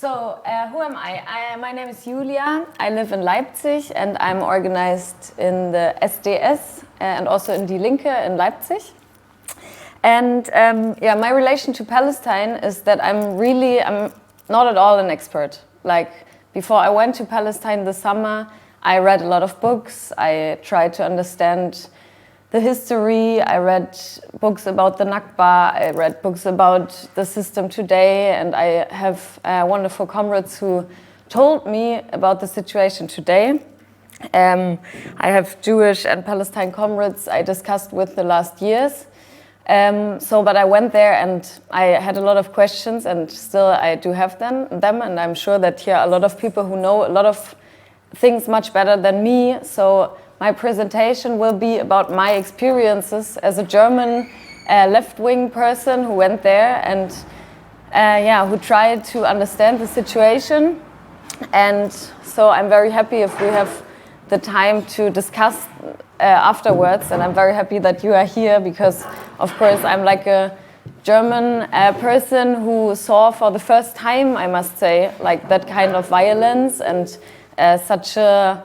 Who am I? My name is Julia. I live in Leipzig and I'm organized in the SDS and also in Die Linke in Leipzig. And my relation to Palestine is that I'm not at all an expert. Like, before I went to Palestine this summer, I read a lot of books. I tried to understand the history. I read books about the Nakba. I read books about the system today. And I have wonderful comrades who told me about the situation today. I have Jewish and Palestine comrades I discussed with the last years. But I went there and I had a lot of questions, and still I do have them, and I'm sure that here are a lot of people who know a lot of things much better than me. So my presentation will be about my experiences as a German left-wing person who went there and who tried to understand the situation. And so I'm very happy if we have the time to discuss afterwards, and I'm very happy that you are here because, of course, I'm like a German person who saw for the first time, I must say, like that kind of violence and such a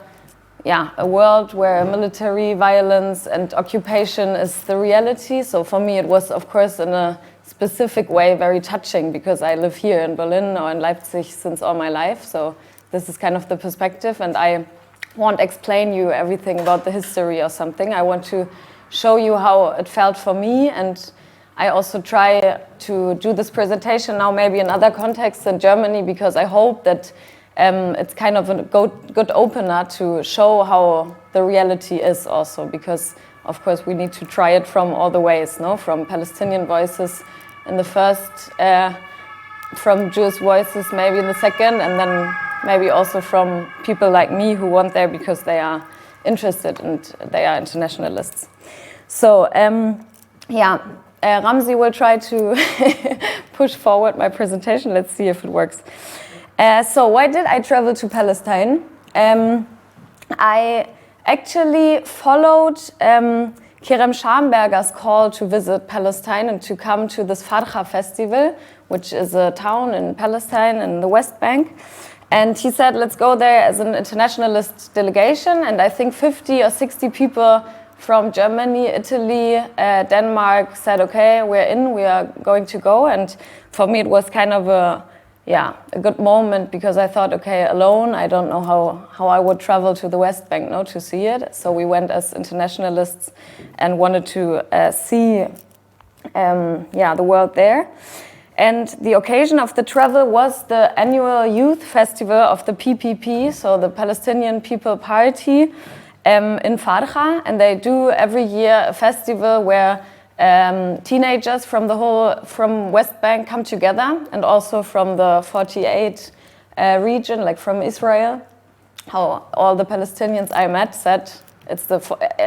world where military violence and occupation is the reality. So for me, it was, of course, in a specific way very touching because I live here in Berlin or in Leipzig since all my life. So this is kind of the perspective, and I won't explain you everything about the history or something. I want to show you how it felt for me, and I also try to do this presentation now maybe in other contexts in Germany because I hope that it's kind of a good opener to show how the reality is also, because of course we need to try it from all the ways, no? From Palestinian voices in the first, from Jewish voices maybe in the second, and then maybe also from people like me who went there because they are interested and they are internationalists. So, Ramzi will try to push forward my presentation. Let's see if it works. So why did I travel to Palestine? I actually followed Kerem Schamberger's call to visit Palestine and to come to this Fida'a festival, which is a town in Palestine in the West Bank. And he said, let's go there as an internationalist delegation. And I think 50 or 60 people from Germany, Italy, Denmark said, okay, we're in, we are going to go. And for me, it was kind of a good moment because I thought, okay, alone, I don't know how I would travel to the West Bank, no, to see it. So we went as internationalists and wanted to see the world there. And the occasion of the travel was the annual youth festival of the PPP, so the Palestinian People Party, in Fida'a. And they do every year a festival where teenagers from West Bank come together, and also from the 48 region, like from Israel. How all the Palestinians I met said it's the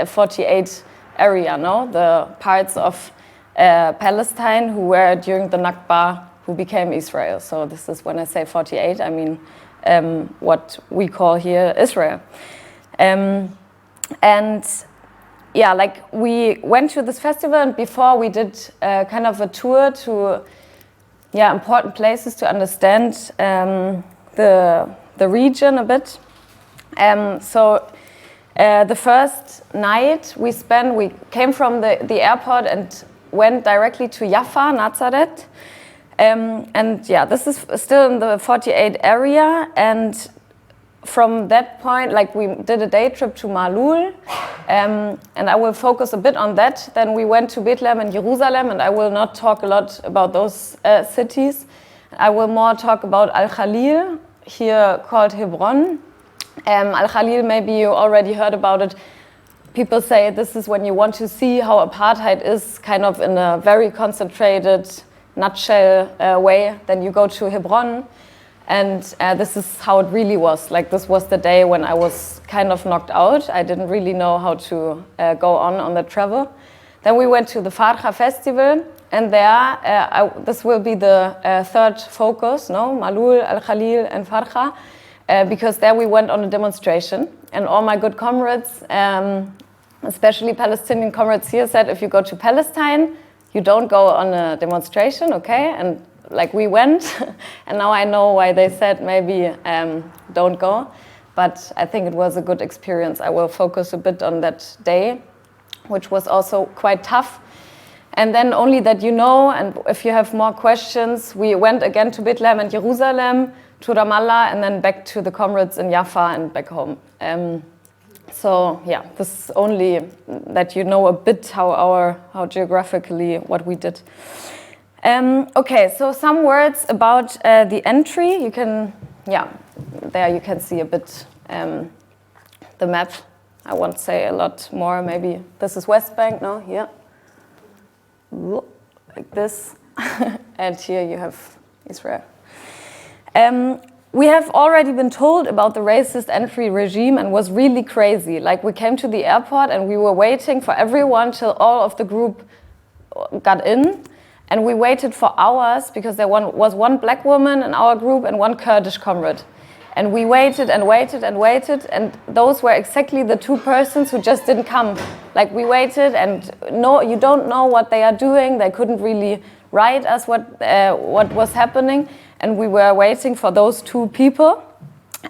48 area, no? The parts of Palestine who were during the Nakba who became Israel. So this is when I say 48, I mean what we call here Israel. We went to this festival, and before we did kind of a tour to important places to understand the region a bit. The first night we came from the airport and went directly to Jaffa, Nazareth. This is still in the 48 area. And from that point, like, we did a day trip to Malul. And I will focus a bit on that. Then we went to Bethlehem and Jerusalem, and I will not talk a lot about those cities. I will more talk about Al-Khalil, here called Hebron. Al-Khalil, maybe you already heard about it. People say this is when you want to see how apartheid is, kind of in a very concentrated nutshell way. Then you go to Hebron, and this is how it really was. Like, this was the day when I was kind of knocked out. I didn't really know how to go on the travel. Then we went to the Fida'a festival, and there this will be the third focus, no? Malul, Al-Khalil, and Fida'a, because there we went on a demonstration, and all my good comrades, especially Palestinian comrades here, said if you go to Palestine, you don't go on a demonstration, okay? And like we went, and now I know why they said maybe don't go. But I think it was a good experience. I will focus a bit on that day, which was also quite tough. And then only that you know, and if you have more questions, we went again to Bethlehem and Jerusalem, to Ramallah, and then back to the comrades in Jaffa and back home. So yeah, this is only that you know a bit how geographically what we did. Okay, so some words about the entry. You can, there you can see a bit the map. I won't say a lot more. Maybe this is West Bank, no? Here, like this, and here you have Israel. We have already been told about the racist entry regime and was really crazy. Like we came to the airport and we were waiting for everyone till all of the group got in. And we waited for hours because there was one black woman in our group and one Kurdish comrade. And we waited and waited and waited. And those were exactly the two persons who just didn't come. Like we waited and no, you don't know what they are doing. They couldn't really write us what was happening. And we were waiting for those two people.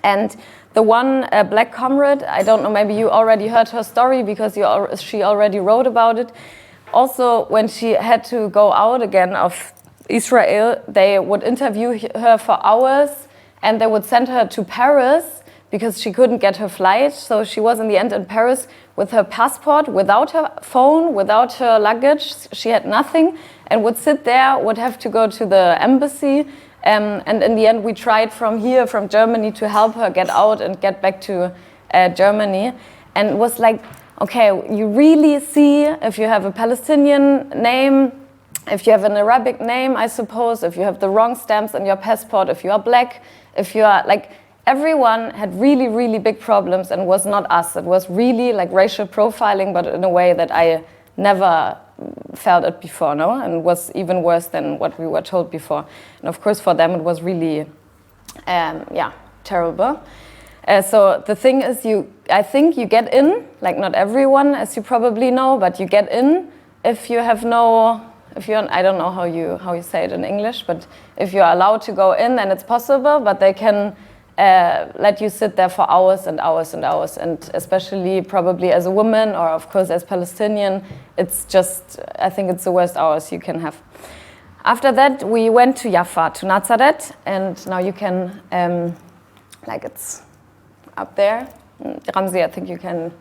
And the one black comrade, I don't know, maybe you already heard her story because she already wrote about it. Also, when she had to go out again of Israel, they would interview her for hours and they would send her to Paris because she couldn't get her flight. So she was in the end in Paris with her passport, without her phone, without her luggage. She had nothing and would sit there, would have to go to the embassy. And in the end, we tried from here, from Germany, to help her get out and get back to Germany. And it was like, okay, you really see if you have a Palestinian name, if you have an Arabic name, I suppose, if you have the wrong stamps on your passport, if you are black, if you are like, everyone had really, really big problems and was not us. It was really like racial profiling, but in a way that I never felt it before, no? And it was even worse than what we were told before. And of course, for them, it was really, terrible. So the thing is, I think you get in, like not everyone, as you probably know, but you get in if you have I don't know how you say it in English, but if you're allowed to go in, then it's possible, but they can let you sit there for hours and hours and hours, and especially probably as a woman or of course as Palestinian, it's just, I think it's the worst hours you can have. After that, we went to Jaffa, to Nazareth, and now you can, like it's up there. Ramzi, I think you can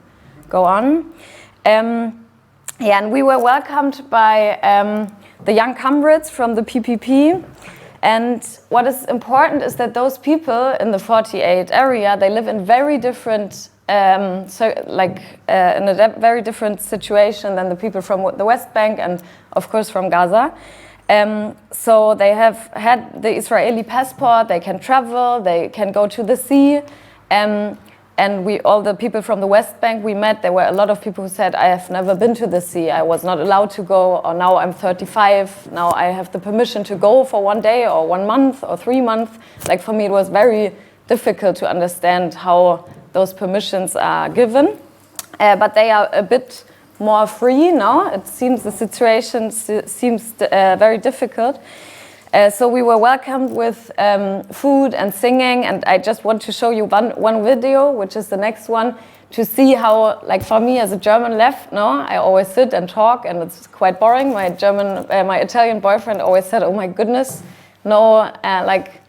go on. And we were welcomed by the young comrades from the PPP. And what is important is that those people in the 48 area, they live in very different, in a very different situation than the people from the West Bank and of course from Gaza. So they have had the Israeli passport, they can travel, they can go to the sea. And all the people from the West Bank we met, there were a lot of people who said, I have never been to the sea, I was not allowed to go, or now I'm 35, now I have the permission to go for 1 day or 1 month or 3 months. Like for me, it was very difficult to understand how those permissions are given. But they are a bit more free now. It seems the situation seems very difficult. So we were welcomed with food and singing, and I just want to show you one video, which is the next one, to see how, like for me as a German left, no, I always sit and talk, and it's quite boring. My Italian boyfriend always said, "Oh my goodness, no, like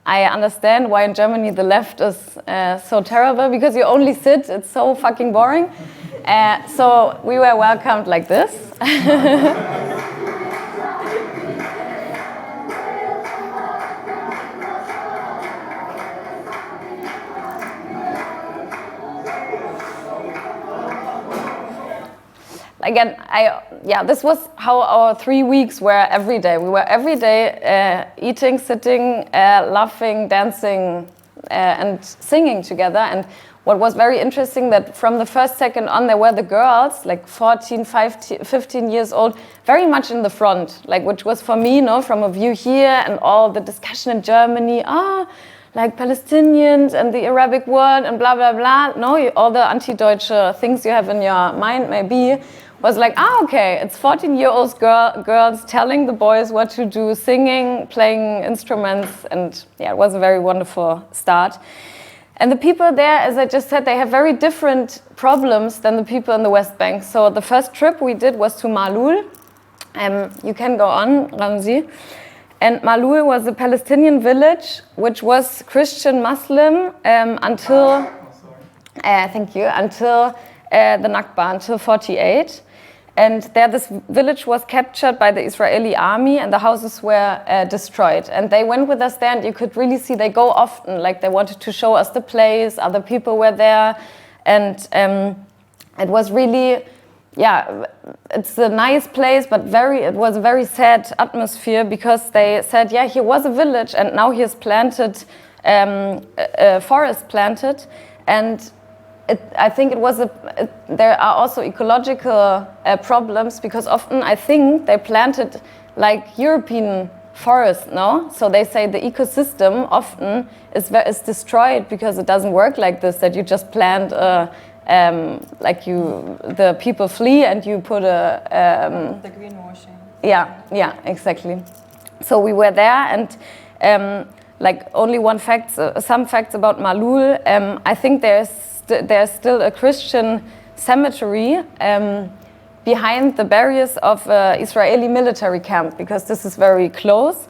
I understand why in Germany the left is so terrible because you only sit. It's so fucking boring." So we were welcomed like this. Again, this was how our 3 weeks were every day. We were every day eating, sitting, laughing, dancing, and singing together. And what was very interesting that from the first second on, there were the girls, like 14, 15 years old, very much in the front, like which was for me, from a view here and all the discussion in Germany, like Palestinians and the Arabic world and blah, blah, blah. All the anti-Deutsche things you have in your mind maybe was like, okay, it's 14-year-old girls telling the boys what to do, singing, playing instruments, and yeah, it was a very wonderful start. And the people there, as I just said, they have very different problems than the people in the West Bank. So the first trip we did was to Malul. You can go on, Ramzi. And Malul was a Palestinian village, which was Christian Muslim until, thank you, until the Nakba, until 48. And there this village was captured by the Israeli army and the houses were destroyed. And they went with us there and you could really see they go often, like they wanted to show us the place, other people were there. And it was really, yeah, it's a nice place, but it was a very sad atmosphere because they said, yeah, here was a village and now here's planted, a forest planted. And I think it was there are also ecological problems because often I think they planted like European forest, no? So they say the ecosystem often is destroyed because it doesn't work like this, that you just plant the people flee and you put the greenwashing. Yeah, exactly. So we were there and like only some facts about Malul. I think there's still a Christian cemetery behind the barriers of Israeli military camp because this is very close.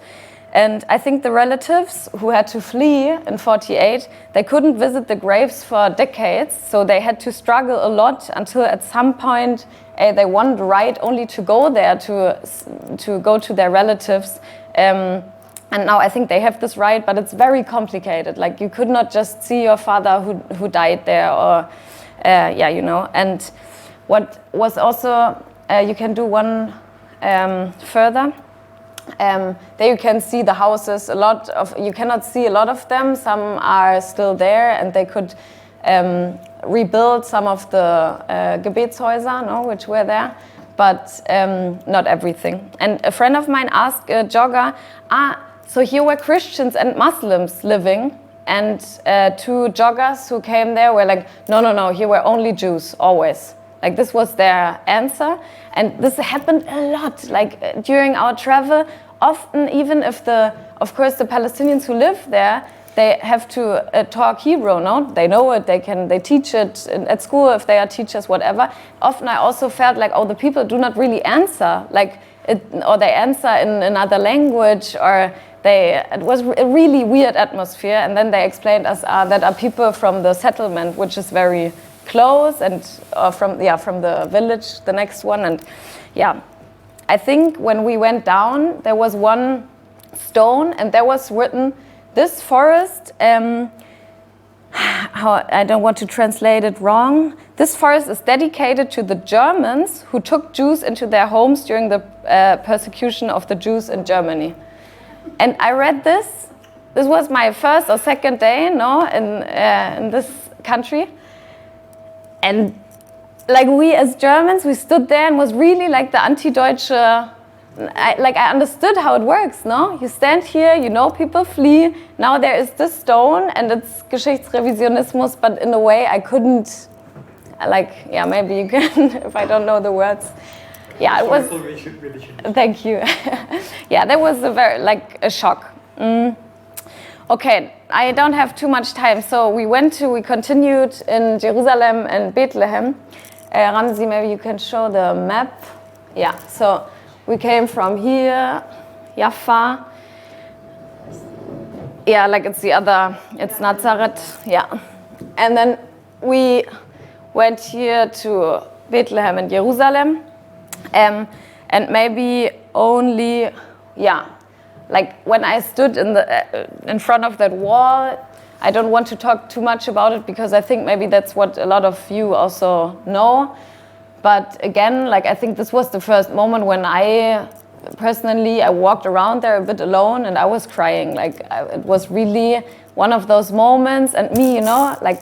And I think the relatives who had to flee in 48, they couldn't visit the graves for decades, so they had to struggle a lot until at some point they won the right only to go there to go to their relatives. And now I think they have this right, but it's very complicated. Like you could not just see your father who died there, or And what was also you can do one further. There you can see the houses. You cannot see a lot of them. Some are still there, and they could rebuild some of the Gebetshäuser, which were there, but not everything. And a friend of mine asked a jogger, so here were Christians and Muslims living, and two joggers who came there were like, no, here were only Jews, always. Like this was their answer. And this happened a lot, like during our travel, often even if of course the Palestinians who live there, they have to talk Hebrew, no? They know it, they teach it at school if they are teachers, whatever. Often I also felt like, the people do not really answer, or they answer in another language, or it was a really weird atmosphere. And then they explained us that are people from the settlement, which is very close, and from the village, the next one. And yeah, I think when we went down, there was one stone and there was written, this forest, I don't want to translate it wrong, this forest is dedicated to the Germans who took Jews into their homes during the persecution of the Jews in Germany. And I read this was my first or second day in this country. And like we as Germans, we stood there and was really like the anti-Deutsche, I understood how it works, no? You stand here, people flee, now there is this stone and it's Geschichtsrevisionismus, but in a way I couldn't, maybe you can, if I don't know the words. Yeah, it was, thank you. Yeah, that was a shock. Okay, I don't have too much time, so we continued in Jerusalem and Bethlehem. Ramzi, maybe you can show the map. Yeah, so we came from here, Jaffa. Yeah, it's Nazareth, yeah. And then we went here to Bethlehem and Jerusalem. And maybe only, when I stood in front of that wall, I don't want to talk too much about it because I think maybe that's what a lot of you also know. But again, I think this was the first moment when I walked around there a bit alone and I was crying. It was really one of those moments. And me,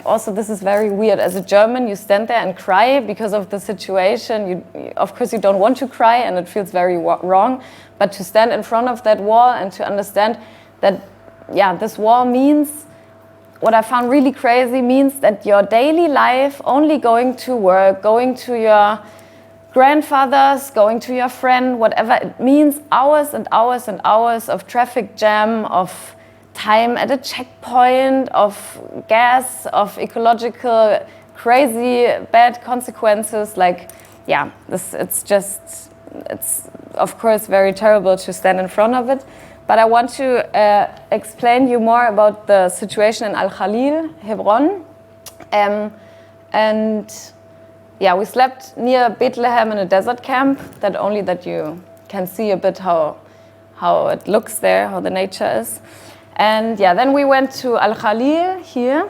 also this is very weird. As a German, you stand there and cry because of the situation. Of course, you don't want to cry and it feels very wrong. But to stand in front of that wall and to understand that, this wall means, what I found really crazy means that your daily life, only going to work, going to your grandfathers, going to your friend, whatever. It means hours and hours and hours of traffic jam, of time at a checkpoint, of gas, of ecological crazy bad consequences. Like, yeah, it's of course very terrible to stand in front of it. But I want to explain you more about the situation in Al-Khalil, Hebron. And yeah, we slept near Bethlehem in a desert camp, that you can see a bit how it looks there, how the nature is. And yeah, then we went to Al-Khalil here.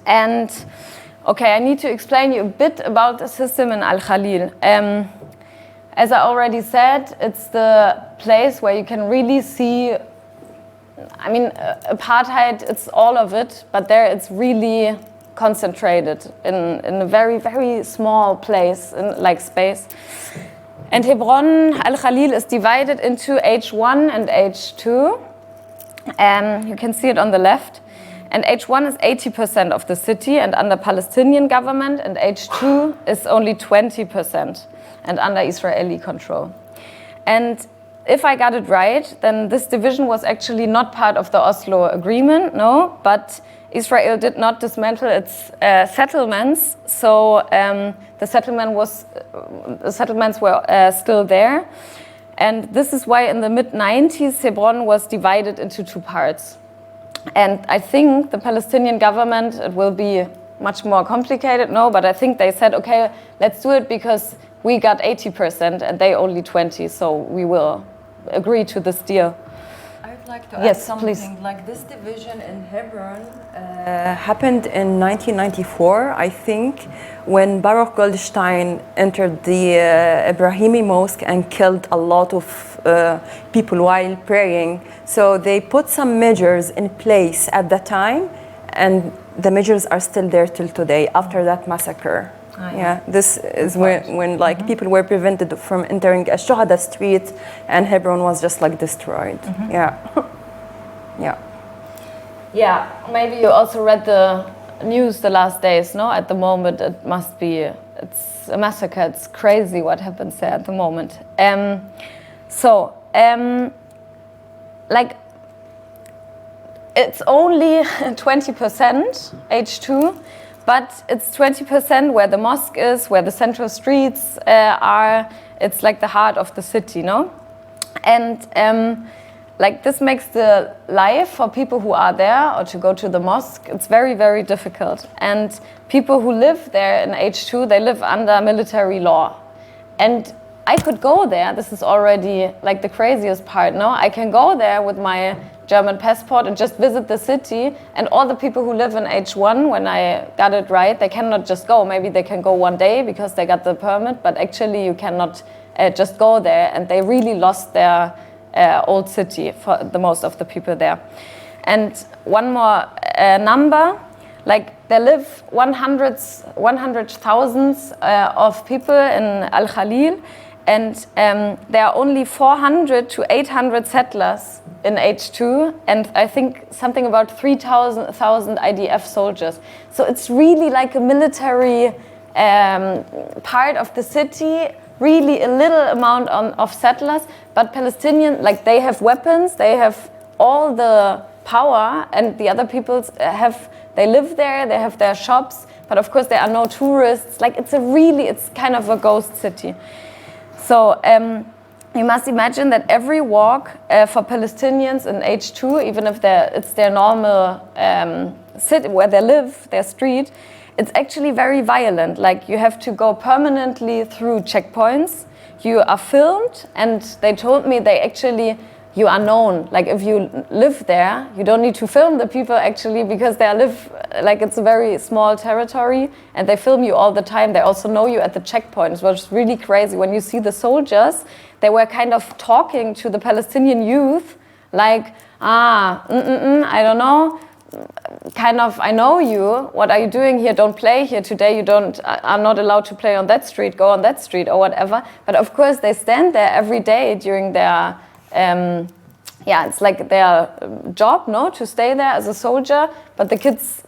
And okay, I need to explain you a bit about the system in Al-Khalil. As I already said, it's the place where you can really see, I mean, apartheid, it's all of it, but there it's really concentrated in a very, very small place, like space. And Hebron, Al-Khalil is divided into H1 and H2. You can see it on the left. And H1 is 80% of the city and under Palestinian government, and H2 is only 20% and under Israeli control. And if I got it right, then this division was actually not part of the Oslo Agreement, no, but Israel did not dismantle its settlements, so the settlements were still there. And this is why in the mid-90s, Hebron was divided into two parts. And I think the Palestinian government, it will be much more complicated, no, but I think they said, okay, let's do it because we got 80% and they only 20, so we will agree to this deal. I'd like to add something. Please. Like this division in Hebron happened in 1994, I think, when Baruch Goldstein entered the Ibrahimi Mosque and killed a lot of people while praying. So they put some measures in place at the time, and the measures are still there till today after that massacre. Yeah, this is when like people were prevented from entering Shuhada Street, and Hebron was just like destroyed. Yeah. Yeah, maybe you also read the news the last days, no? At the moment, it's a massacre. It's crazy what happens there at the moment. Like, it's only 20% H2, but it's 20% where the mosque is, where the central streets are. It's like the heart of the city, no? And like this makes the life for people who are there or to go to the mosque, it's very, very difficult. And people who live there in H2, they live under military law. And I could go there, this is already like the craziest part, no? I can go there with my German passport and just visit the city, and all the people who live in H1, when I got it right, they cannot just go. Maybe they can go one day because they got the permit, but actually you cannot just go there, and they really lost their old city for the most of the people there. And one more number, like there live 100,000 of people in Al-Khalil, and there are only 400 to 800 settlers in H2, and I think something about 3,000 IDF soldiers. So it's really like a military part of the city, really a little amount of settlers, but Palestinians, like they have weapons, they have all the power, and the other peoples they live there, they have their shops, but of course there are no tourists. Like it's kind of a ghost city. So you must imagine that every walk for Palestinians in H2, even if it's their normal city where they live, their street, it's actually very violent. Like you have to go permanently through checkpoints. You are filmed, and they told me you are known. Like if you live there, you don't need to film the people actually, because it's a very small territory, and they film you all the time. They also know you at the checkpoints, which is really crazy. When you see the soldiers, they were kind of talking to the Palestinian youth, like, I don't know, kind of, I know you, what are you doing here? Don't play here today, are not allowed to play on that street, go on that street or whatever. But of course they stand there every day during their, it's like their job, no, to stay there as a soldier, but the kids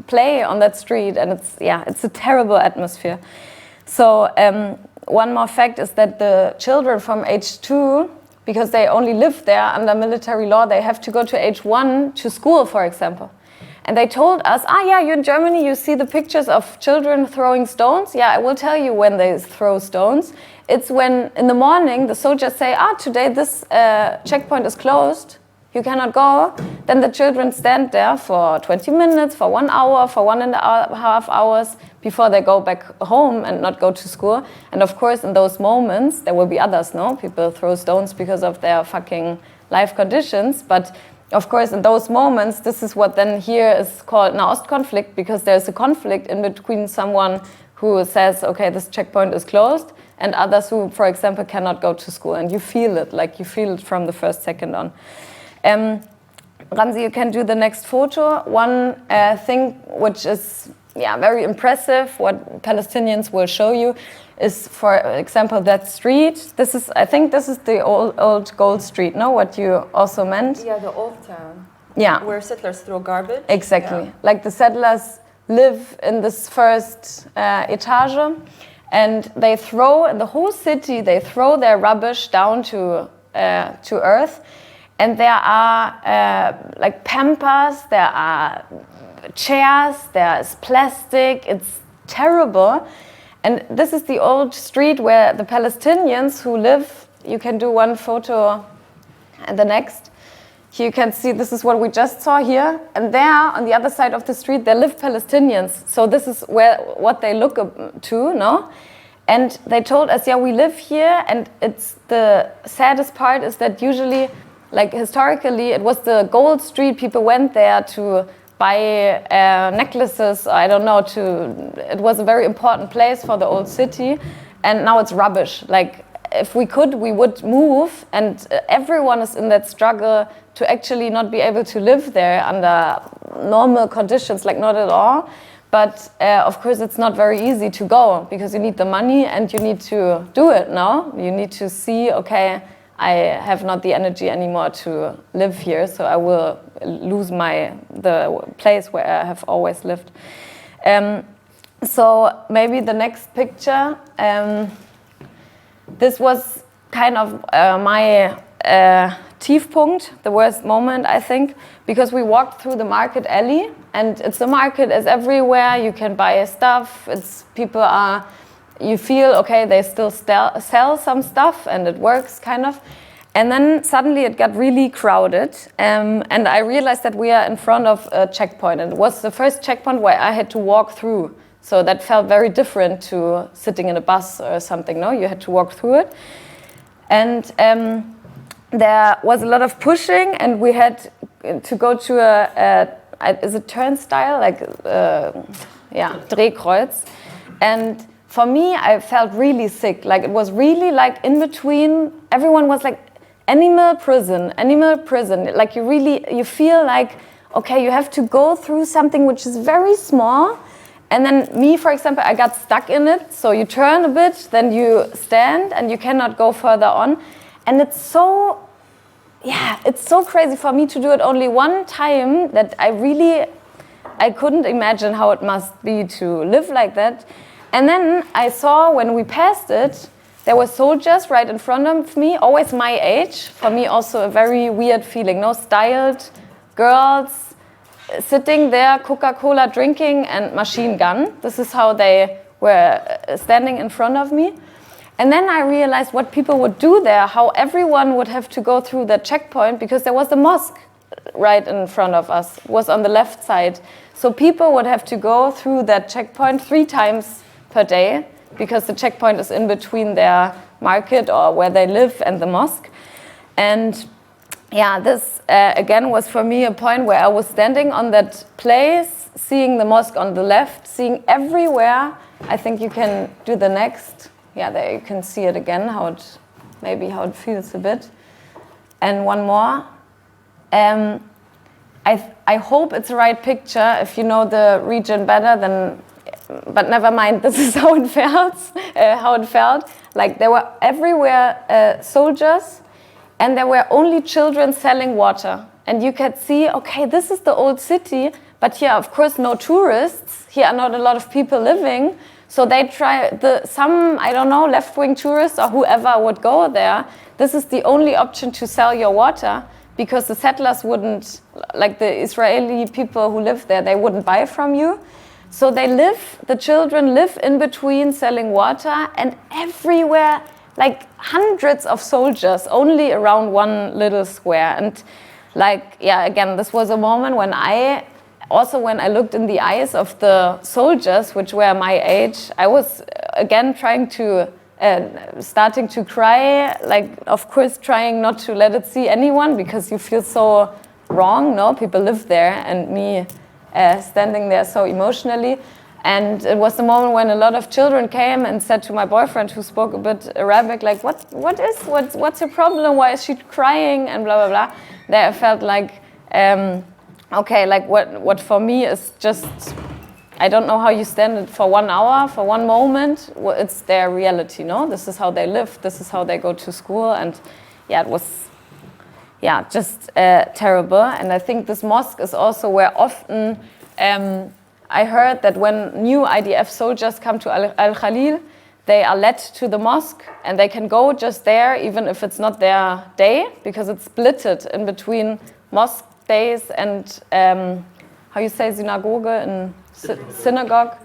play on that street, and it's a terrible atmosphere. So one more fact is that the children from age 2, because they only live there under military law, they have to go to age 1 to school, for example. And they told us, yeah, you're in Germany, you see the pictures of children throwing stones. Yeah, I will tell you when they throw stones. It's when in the morning the soldiers say, today this checkpoint is closed, you cannot go. Then the children stand there for 20 minutes, for 1 hour, for 1.5 hours before they go back home and not go to school. And of course, in those moments, there will be others, no? People throw stones because of their fucking life conditions. But of course, in those moments, this is what then here is called Nahost conflict, because there's a conflict in between someone who says, okay, this checkpoint is closed, and others who, for example, cannot go to school. And you feel it, like you feel it from the first second on. Ramzi, you can do the next photo. One thing which is very impressive, what Palestinians will show you, is, for example, that street. This is, I think this is the old Gold Street, no? What you also meant? Yeah, the old town. Yeah. Where settlers throw garbage. Exactly. Yeah. Like the settlers live in this first etage, and they throw, in the whole city, they throw their rubbish down to earth. And there are like pampers, there are chairs, there's plastic, it's terrible. And this is the old street where the Palestinians who live, you can do one photo and the next. Here you can see, this is what we just saw here. And there, on the other side of the street, there live Palestinians. So this is what they look to, no? And they told us, we live here, and it's the saddest part is that usually, like historically, it was the gold street. People went there to buy necklaces. I don't know. It was a very important place for the old city, and now it's rubbish. Like if we could, we would move. And everyone is in that struggle to actually not be able to live there under normal conditions, like not at all. But of course, it's not very easy to go because you need the money and you need to do it now. You need to see, okay, I have not the energy anymore to live here, so I will lose the place where I have always lived. So maybe the next picture. This was kind of my Tiefpunkt, the worst moment, I think, because we walked through the market alley, and it's a market is everywhere. You can buy stuff. People are. You feel, okay, they still sell some stuff and it works kind of. And then suddenly it got really crowded. And I realized that we are in front of a checkpoint. And it was the first checkpoint where I had to walk through. So that felt very different to sitting in a bus or something, no? You had to walk through it. And there was a lot of pushing, and we had to go to is it turnstile? Like, Drehkreuz. And for me, I felt really sick. Like it was really like in between. Everyone was like animal prison. Like you feel like, okay, you have to go through something which is very small. And then me, for example, I got stuck in it. So you turn a bit, then you stand and you cannot go further on. And it's so crazy for me to do it only one time that I couldn't imagine how it must be to live like that. And then I saw when we passed it, there were soldiers right in front of me, always my age. For me, also a very weird feeling. No, styled girls sitting there, Coca-Cola drinking and machine gun. This is how they were standing in front of me. And then I realized what people would do there, how everyone would have to go through the checkpoint because there was a mosque right in front of us. It was on the left side. So people would have to go through that checkpoint 3 times per day because the checkpoint is in between their market or where they live and the mosque. And this again was for me a point where I was standing on that place, seeing the mosque on the left, seeing everywhere. I think you can do the next. Yeah, there you can see it again, how it feels a bit. And one more. I hope it's the right picture. If you know the region better, then. But never mind, this is how it felt. Like there were everywhere soldiers, and there were only children selling water. And you could see, okay, this is the old city, but here, of course, no tourists. Here are not a lot of people living. So they try, some, I don't know, left-wing tourists or whoever would go there, this is the only option to sell your water, because the settlers wouldn't, like the Israeli people who live there, they wouldn't buy from you. So the children live in between selling water, and everywhere, like hundreds of soldiers, only around one little square. And like, yeah, again, this was a moment when I looked in the eyes of the soldiers, which were my age, I was again starting to cry, like, of course, trying not to let it see anyone, because you feel so wrong, no? People live there, and me standing there so emotionally. And it was the moment when a lot of children came and said to my boyfriend, who spoke a bit Arabic, like, what's her problem? Why is she crying? And blah, blah, blah. There I felt like, okay, like what for me is just, I don't know how you stand it for 1 hour, for one moment. It's their reality, no? This is how they live. This is how they go to school. And yeah, it was, yeah, just terrible. And I think this mosque is also where often, I heard that when new IDF soldiers come to Al-Khalil, they are led to the mosque, and they can go just there, even if it's not their day, because it's splitted in between mosque days and, how you say synagogue in synagogue.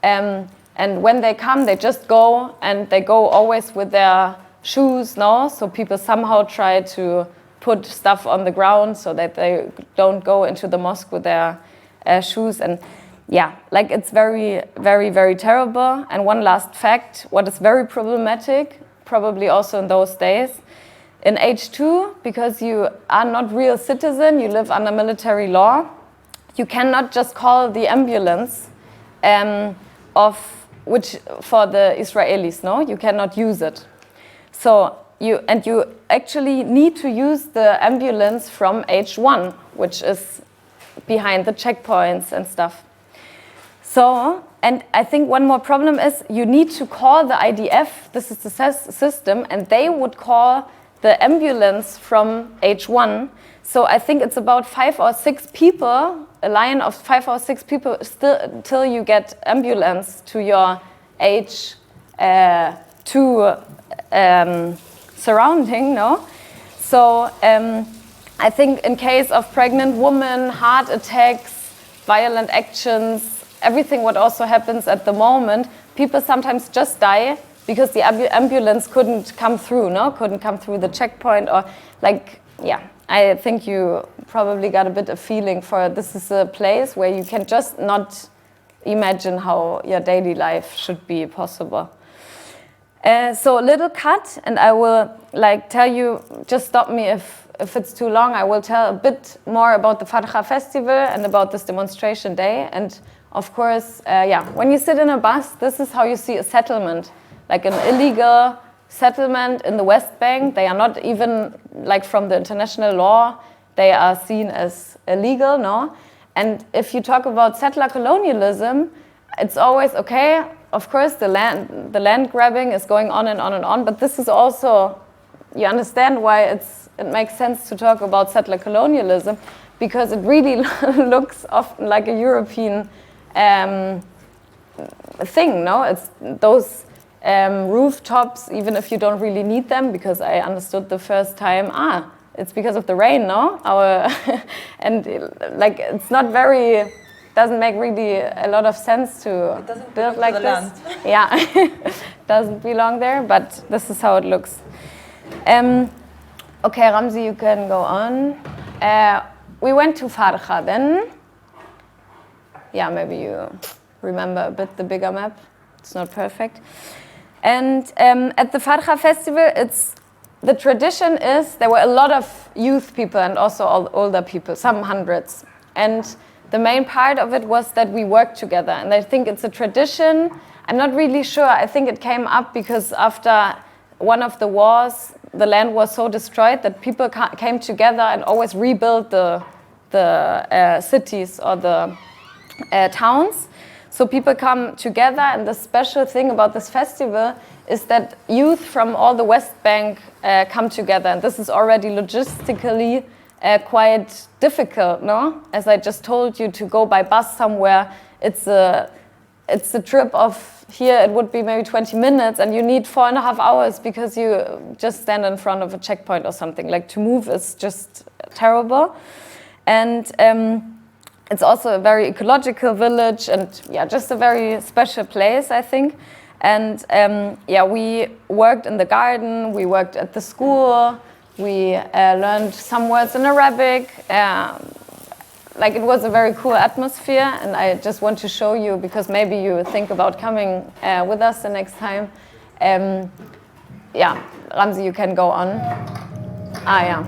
And when they come, they just go, and they go always with their shoes, no? So people somehow try to put stuff on the ground so that they don't go into the mosque with their shoes. And yeah, like it's very, very, very terrible. And one last fact, what is very problematic, probably also in those days, in H2, because you are not real citizen, you live under military law, you cannot just call the ambulance which for the Israelis, no? You cannot use it. So you actually need to use the ambulance from H1, which is behind the checkpoints and stuff. So, and I think one more problem is you need to call the IDF, this is the system, and they would call the ambulance from H1. So I think it's about 5 or 6 people, a line of 5 or 6 people till you get ambulance to your H2 surrounding, no? So I think in case of pregnant women, heart attacks, violent actions, everything what also happens at the moment, people sometimes just die because the ambulance couldn't come through, no? Couldn't come through the checkpoint, or like, yeah. I think you probably got a bit of feeling for this is a place where you can just not imagine how your daily life should be possible. So a little cut, and I will like tell you, just stop me if it's too long. I will tell a bit more about the Fida'a Festival and about this demonstration day. And of course, yeah, when you sit in a bus, this is how you see a settlement, like an illegal settlement in the West Bank. They are not even, like from the international law, they are seen as illegal, no? And if you talk about settler colonialism, it's always, okay, of course, the land grabbing is going on and on and on, but this is also, you understand why it makes sense to talk about settler colonialism, because it really looks often like a European thing, no? It's those rooftops, even if you don't really need them, because I understood the first time, it's because of the rain, no? And like it's not very, doesn't make really a lot of sense to build like this. Land. Yeah, doesn't belong there, but this is how it looks. Okay, Ramzi, you can go on. We went to Fida'a then. Yeah, maybe you remember a bit the bigger map. It's not perfect. And at the Fida'a Festival, the tradition is there were a lot of youth people and also older people, some hundreds. And the main part of it was that we worked together. And I think it's a tradition. I'm not really sure. I think it came up because after one of the wars, the land was so destroyed that people came together and always rebuilt the cities or the towns. So people come together, and the special thing about this festival is that youth from all the West Bank come together, and this is already logistically quite difficult, no? As I just told you, to go by bus somewhere, it's a it's a trip of here, it would be maybe 20 minutes, and you need 4.5 hours because you just stand in front of a checkpoint or something. Like, to move is just terrible. And it's also a very ecological village, and yeah, just a very special place, I think. And yeah, we worked in the garden, we worked at the school, we learned some words in Arabic. Like, it was a very cool atmosphere, and I just want to show you, because maybe you think about coming with us the next time. Yeah, Ramzi, you can go on. Yeah.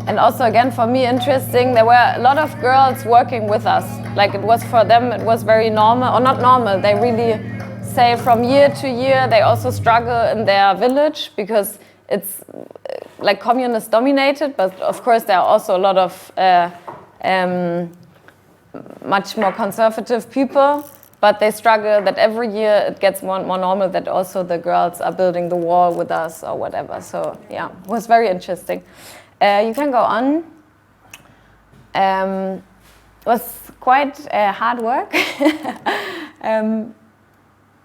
And also, again, for me, interesting, there were a lot of girls working with us. Like, it was for them, it was very normal, or not normal. They really say from year to year, they also struggle in their village because it's like communist dominated, but of course there are also a lot of much more conservative people, but they struggle that every year it gets more normal that also the girls are building the wall with us or whatever. So yeah, it was very interesting. You can go on. It was quite hard work.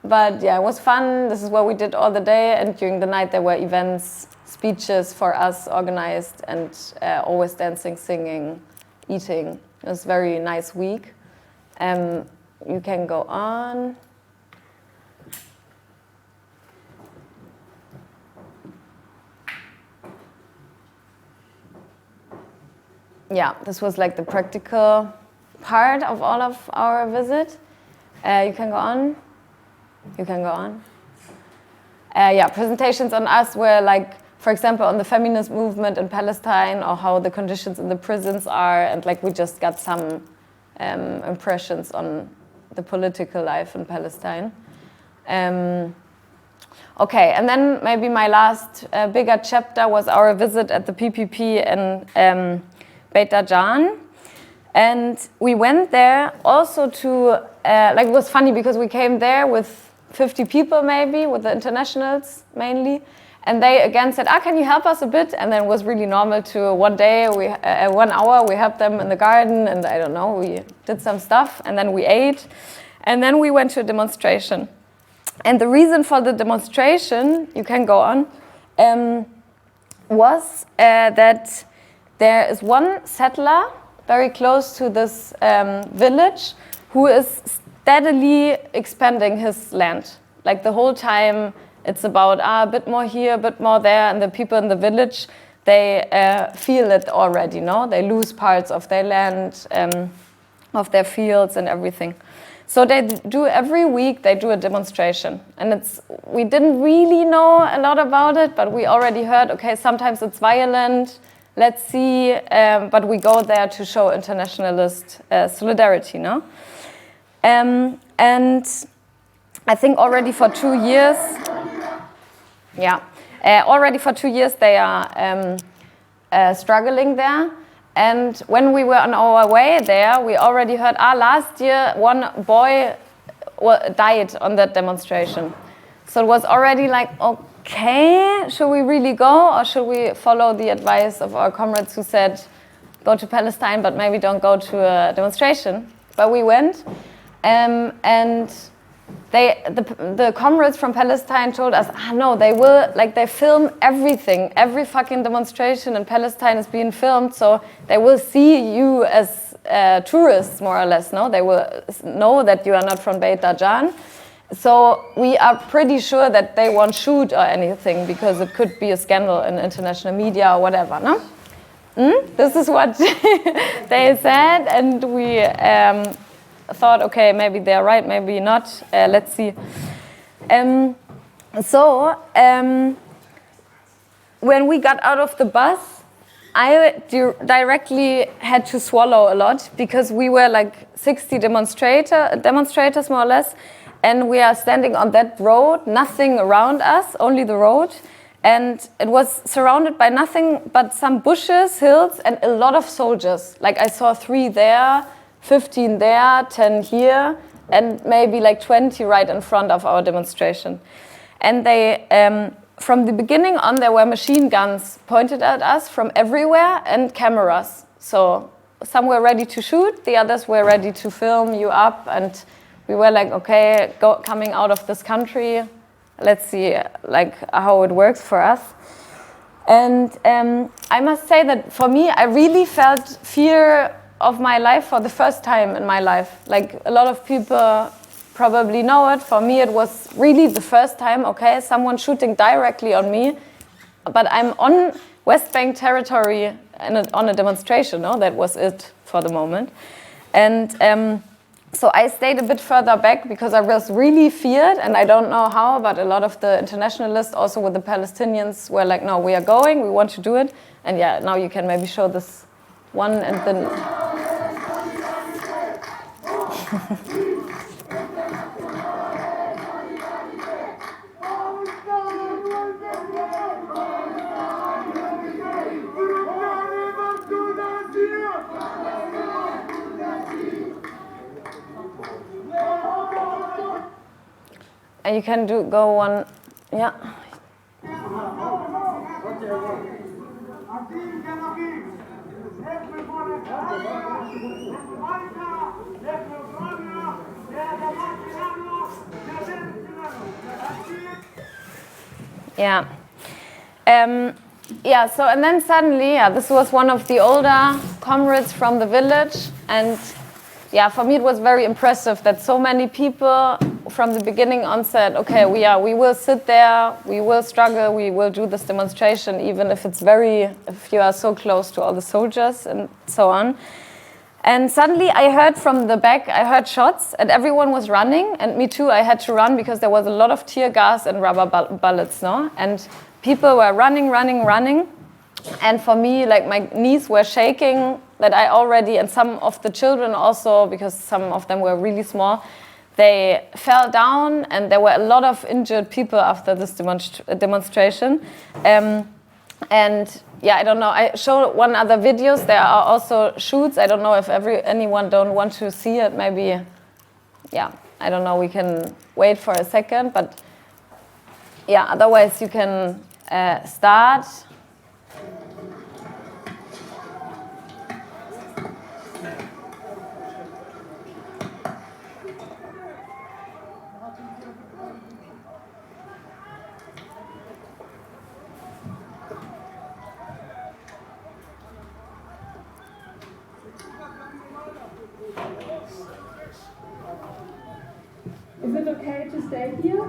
But yeah, it was fun. This is what we did all the day, and during the night there were events, speeches for us organized, and always dancing, singing, eating. It was a very nice week. You can go on. Yeah, this was like the practical part of all of our visit. You can go on. You can go on. Yeah, presentations on us were like, for example, on the feminist movement in Palestine, or how the conditions in the prisons are, and like we just got some impressions on the political life in Palestine. Okay, and then maybe my last bigger chapter was our visit at the PPP in Beit Dajan. And we went there also to, like, it was funny because we came there with 50 people maybe, with the internationals mainly. And they again said, can you help us a bit? And then it was really normal to 1 day, 1 hour, we helped them in the garden, and I don't know, we did some stuff, and then we ate. And then we went to a demonstration. And the reason for the demonstration, you can go on, was that there is one settler very close to this village who is steadily expanding his land. Like, the whole time it's about a bit more here, a bit more there, and the people in the village, they feel it already, no? They lose parts of their land, of their fields and everything. So they do, every week they do a demonstration, and we didn't really know a lot about it, but we already heard, okay, sometimes it's violent, let's see, but we go there to show internationalist solidarity, no? And I think already for 2 years, already for 2 years they are struggling there. And when we were on our way there, we already heard, last year one boy died on that demonstration. So it was already like, okay, should we really go, or should we follow the advice of our comrades who said, go to Palestine, but maybe don't go to a demonstration? But we went, and the comrades from Palestine told us, no, they will, like, they film everything. Every fucking demonstration in Palestine is being filmed, so they will see you as tourists, more or less, no? They will know that you are not from Beit Dajan. So we are pretty sure that they won't shoot or anything, because it could be a scandal in international media or whatever, no? This is what they said, and we thought, okay, maybe they're right, maybe not. Let's see. When we got out of the bus, I directly had to swallow a lot, because we were like 60 demonstrators, more or less, and we are standing on that road, nothing around us, only the road. And it was surrounded by nothing but some bushes, hills, and a lot of soldiers. Like, I saw 3 there, 15 there, 10 here, and maybe like 20 right in front of our demonstration. And they from the beginning on, there were machine guns pointed at us from everywhere and cameras. So some were ready to shoot, the others were ready to film you up, and we were like, okay, coming out of this country, let's see like how it works for us. And I must say that for me, I really felt fear of my life for the first time in my life. Like a lot of people probably know it. For me, it was really the first time, okay, someone shooting directly on me, but I'm on West Bank territory on a demonstration, no? That was it for the moment. And so I stayed a bit further back because I was really feared, and I don't know how, but a lot of the internationalists also with the Palestinians were like, no, we are going, we want to do it. And yeah, now you can maybe show this one and then... And you can go one, yeah. Yeah. Yeah, so and then suddenly, yeah, this was one of the older comrades from the village, and yeah, for me it was very impressive that so many people from the beginning on said, okay, we will sit there, we will struggle, we will do this demonstration, even if if you are so close to all the soldiers and so on. And suddenly I heard from the back, I heard shots, and everyone was running, and me too, I had to run because there was a lot of tear gas and rubber bullets, no? And people were running, and for me, like my knees were shaking, that I already, and some of the children also, because some of them were really small, they fell down, and there were a lot of injured people after this demonstration. And yeah, I don't know, I showed one other videos, there are also shoots, I don't know if anyone don't want to see it, maybe, yeah, I don't know, we can wait for a second, but yeah, otherwise you can start. Is it okay to stay here?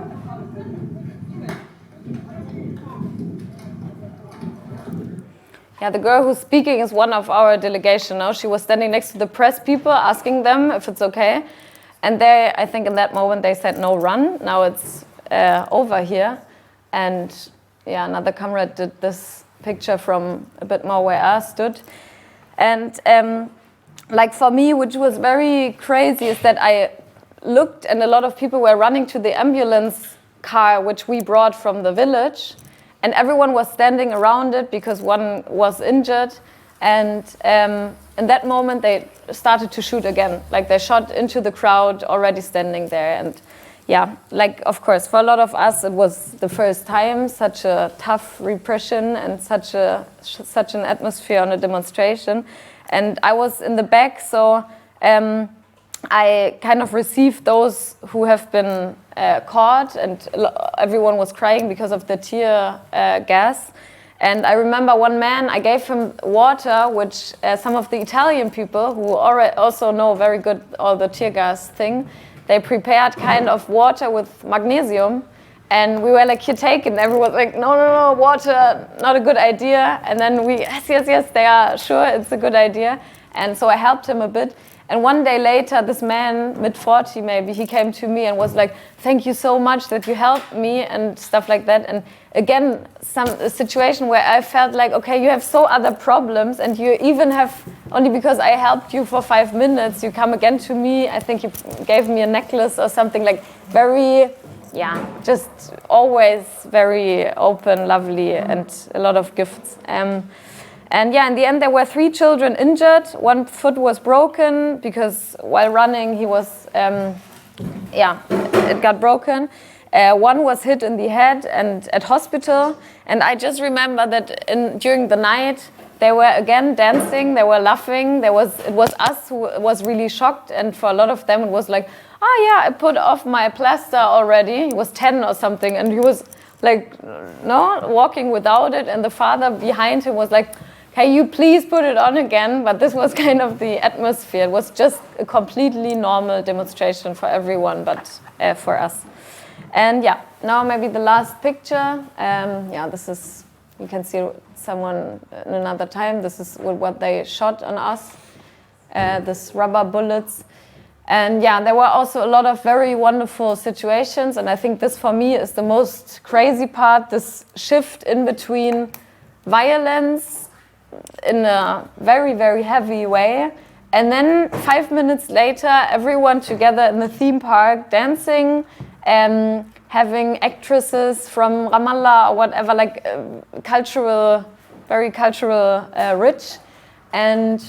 Yeah, the girl who's speaking is one of our delegation now. She was standing next to the press people, asking them if it's okay. And they, I think in that moment, they said, no, run. Now it's over here. And yeah, another comrade did this picture from a bit more where I stood. And like for me, which was very crazy, is that I looked and a lot of people were running to the ambulance car, which we brought from the village. And everyone was standing around it because one was injured. And in that moment, they started to shoot again. Like they shot into the crowd already standing there. And yeah, like, of course, for a lot of us, it was the first time, such a tough repression and such an atmosphere on a demonstration. And I was in the back, so I kind of received those who have been caught, and everyone was crying because of the tear gas. And I remember one man, I gave him water, which some of the Italian people who also know very good all the tear gas thing, they prepared kind of water with magnesium. And we were like, here, take it. And everyone was like, no, water, not a good idea. And then we, yes, they are sure it's a good idea. And so I helped him a bit. And one day later, this man, mid-40 maybe, he came to me and was like, thank you so much that you helped me and stuff like that. And again, a situation where I felt like, okay, you have so other problems, and you even have, only because I helped you for 5 minutes, you come again to me. I think you gave me a necklace or something, like very, yeah, just always very open, lovely, and a lot of gifts. And yeah, in the end, there were 3 children injured. One foot was broken because while running, he was, it got broken. One was hit in the head and at hospital. And I just remember that during the night, they were again dancing, they were laughing. It was us who was really shocked. And for a lot of them, it was like, oh yeah, I put off my plaster already. He was 10 or something. And he was like, no, walking without it. And the father behind him was like, can you please put it on again? But this was kind of the atmosphere. It was just a completely normal demonstration for everyone, but for us. And yeah, now maybe the last picture. Yeah, this is, you can see someone in another time. This is what they shot on us, this rubber bullets. And yeah, there were also a lot of very wonderful situations. And I think this for me is the most crazy part, this shift in between violence in a very, very heavy way. And then 5 minutes later, everyone together in the theme park dancing, having actresses from Ramallah or whatever, like cultural, very cultural rich. And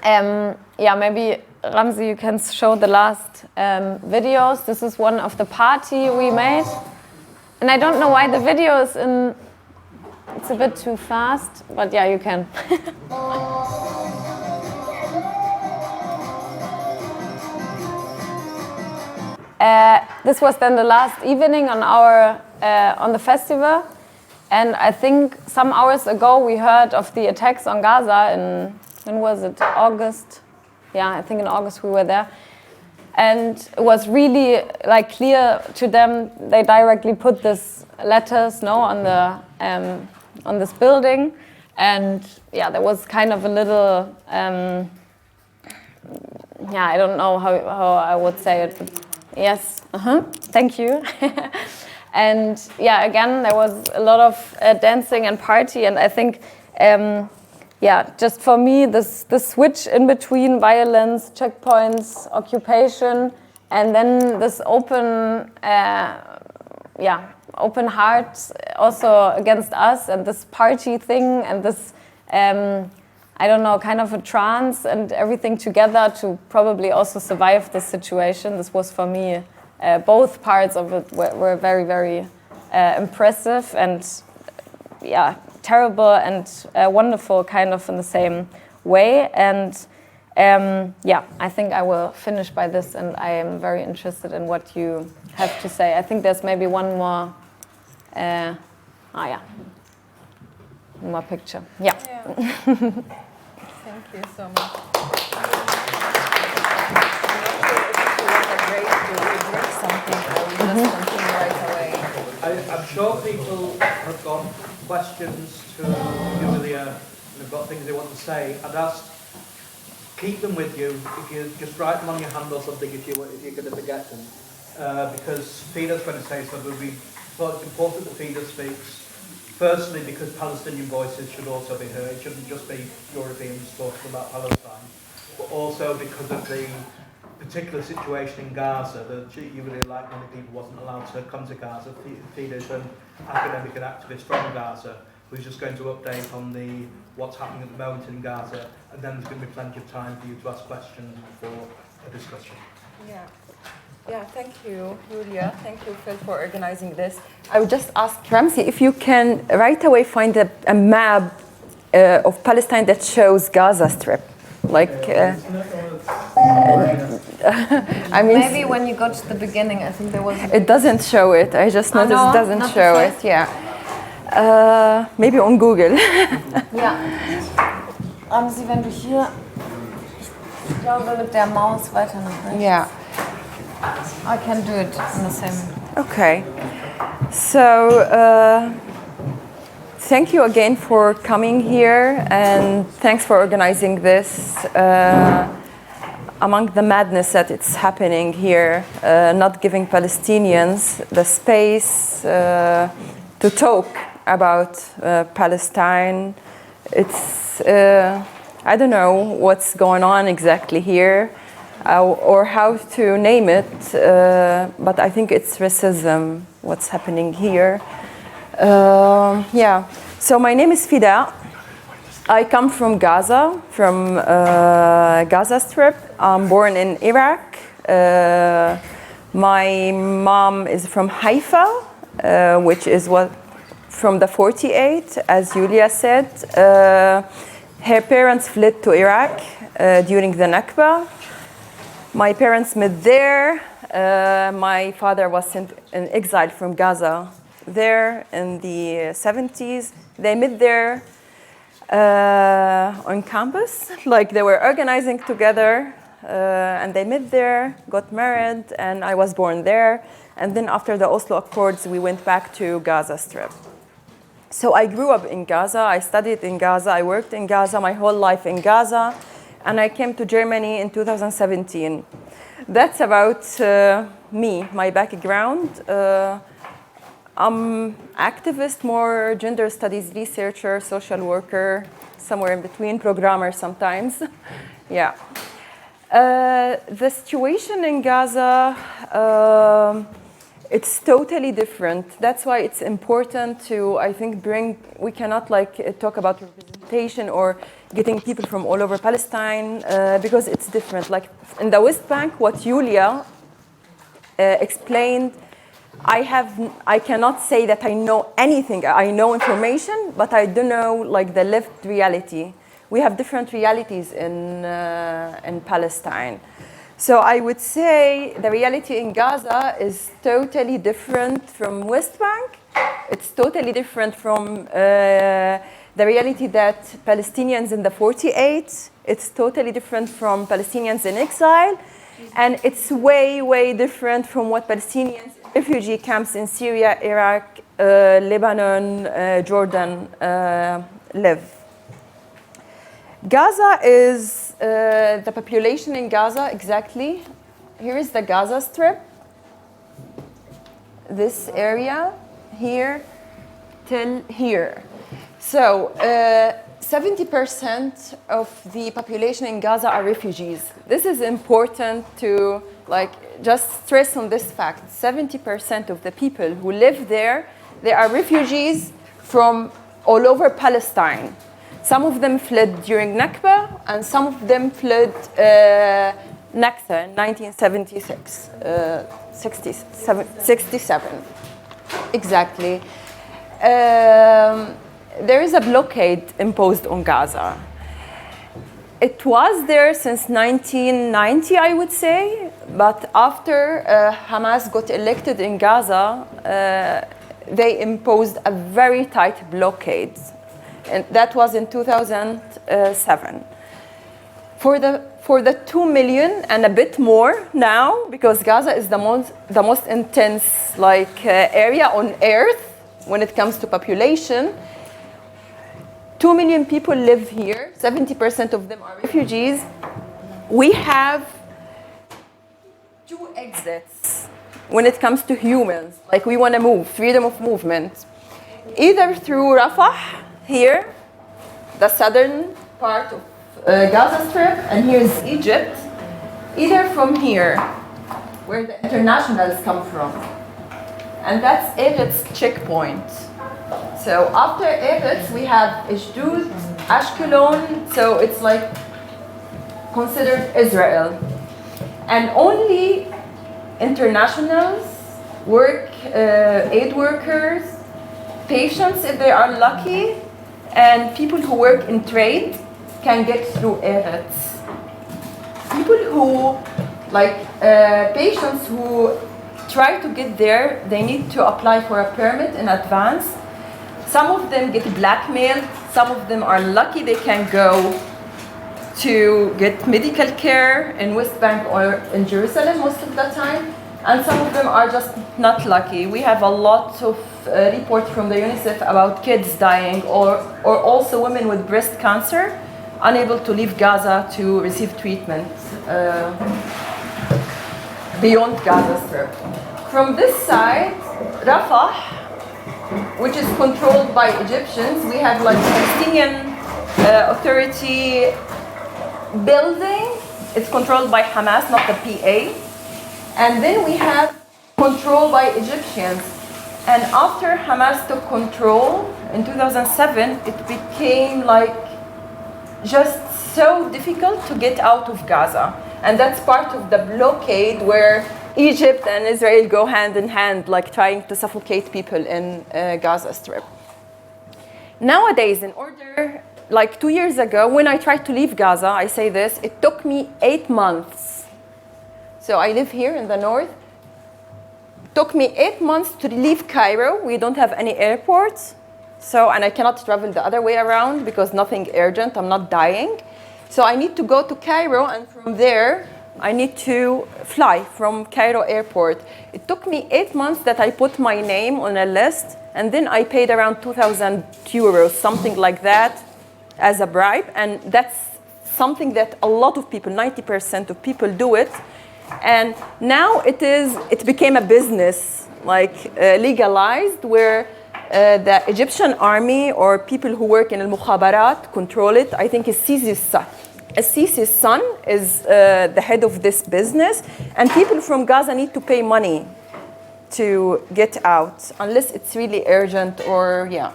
yeah, maybe Ramzi, you can show the last videos. This is one of the party we made. And I don't know why the video is in, it's a bit too fast, but yeah, you can. This was then the last evening on our on the festival, and I think some hours ago we heard of the attacks on Gaza in, when was it, August? Yeah, I think in August we were there, and it was really like clear to them. They directly put this letters on the on this building, and yeah, there was kind of a little yeah, I don't know how I would say it. But yes, thank you. And yeah, again, there was a lot of dancing and party, and I think, yeah, just for me, this switch in between violence, checkpoints, occupation, and then this open, yeah, open heart also against us, and this party thing, and this, I don't know, kind of a trance and everything together to probably also survive this situation. This was for me, both parts of it were very, very impressive and, yeah, terrible and wonderful kind of in the same way. And yeah, I think I will finish by this, and I am very interested in what you have to say. I think there's maybe one more, yeah, one more picture. Yeah. Thank you so much. I'm sure people have got questions to Julia and have got things they want to say. I'd ask, keep them with you. If you just write them on your hand or something if you're going to forget them. Because Fida's going to say something. We thought it's important that Fida speaks. Firstly, because Palestinian voices should also be heard. It shouldn't just be Europeans talking about Palestine. But also because of the particular situation in Gaza, that you really like many people wasn't allowed to come to Gaza. Fida's an academic and activist from Gaza, who's just going to update on what's happening at the moment in Gaza, and then there's going to be plenty of time for you to ask questions before a discussion. Yeah. Yeah, thank you, Julia. Thank you, Phil, for organizing this. I would just ask Ramzi if you can right away find a map of Palestine that shows Gaza Strip. Like, I mean, maybe when you go to the beginning, I think there was. It doesn't show it. I just noticed no, it doesn't show it. Yeah. Maybe on Google. Ja. Ramzi, wenn du hier, ich glaube, mit der Maus weiter nach rechts. Yeah. I can do it in the same. Okay. So, thank you again for coming here, and thanks for organizing this. Among the madness that it's happening here, not giving Palestinians the space to talk about Palestine. It's, I don't know what's going on exactly here. Or how to name it, but I think it's racism, what's happening here. Yeah, so my name is Fida'a. I come from Gaza, from Gaza Strip. I'm born in Iraq, My mom is from Haifa, which is from the 48, as Yulia said. Her parents fled to Iraq during the Nakba. My parents met there. My father was sent in exile from Gaza there in the 70s. They met there on campus, like they were organizing together, and they met there, got married, and I was born there. And then after the Oslo Accords, we went back to Gaza Strip. So I grew up in Gaza, I studied in Gaza, I worked in Gaza, my whole life in Gaza, and I came to Germany in 2017. That's about me, my background. I'm activist, more gender studies researcher, social worker, somewhere in between, programmer sometimes. Yeah. The situation in Gaza, it's totally different. That's why it's important to, I think, we cannot talk about representation or getting people from all over Palestine because it's different. Like in the West Bank, what Yulia explained, I cannot say that I know anything. I know information, but I don't know like the lived reality. We have different realities in Palestine. So I would say the reality in Gaza is totally different from West Bank. It's totally different from the reality that Palestinians in the 48. It's totally different from Palestinians in exile. And it's way, way different from what Palestinians in refugee camps in Syria, Iraq, Lebanon, Jordan live. Gaza is the population in Gaza exactly. Here is the Gaza Strip. This area here till here. So 70% of the population in Gaza are refugees. This is important to just stress on this fact. 70% of the people who live there, they are refugees from all over Palestine. Some of them fled during Nakba, and some of them fled Nakba in 1976, 67, exactly. There is a blockade imposed on Gaza. It was there since 1990, I would say, but after Hamas got elected in Gaza, they imposed a very tight blockade. And that was in 2007. For the 2 million and a bit more now, because Gaza is the most intense area on earth when it comes to population. 2 million people live here. 70% of them are refugees. We have 2 exits when it comes to humans. We want to move, freedom of movement, either through Rafah. Here, the southern part of Gaza Strip, and here's Egypt, either from here, where the internationals come from. And that's Eretz checkpoint. So after Eretz, we have Ashdod, Ashkelon, so it's considered Israel. And only internationals, aid workers, patients if they are lucky, and people who work in trade can get through Eretz. People who, patients who try to get there, they need to apply for a permit in advance. Some of them get blackmailed. Some of them are lucky they can go to get medical care in West Bank or in Jerusalem most of the time. And some of them are just not lucky. We have a lot of reports from the UNICEF about kids dying or also women with breast cancer unable to leave Gaza to receive treatment beyond Gaza Strip. From this side, Rafah, which is controlled by Egyptians, we have Palestinian Authority building. It's controlled by Hamas, not the PA. And then we have control by Egyptians. And after Hamas took control in 2007, it became just so difficult to get out of Gaza. And that's part of the blockade where Egypt and Israel go hand in hand, like trying to suffocate people in Gaza Strip. Nowadays, in order, like 2 years ago, when I tried to leave Gaza, I say this, it took me 8 months. So I live here in the north. It took me 8 months to leave Cairo. We don't have any airports. So, and I cannot travel the other way around because nothing urgent, I'm not dying. So I need to go to Cairo, and from there, I need to fly from Cairo airport. It took me 8 months that I put my name on a list, and then I paid around 2,000 euros, something like that, as a bribe. And that's something that a lot of people, 90% of people do it. And now it became a business, like legalized, where the Egyptian army or people who work in al-Mukhabarat control it. I think it's Sisi's son. Sisi's son is the head of this business, and people from Gaza need to pay money to get out, unless it's really urgent or, yeah.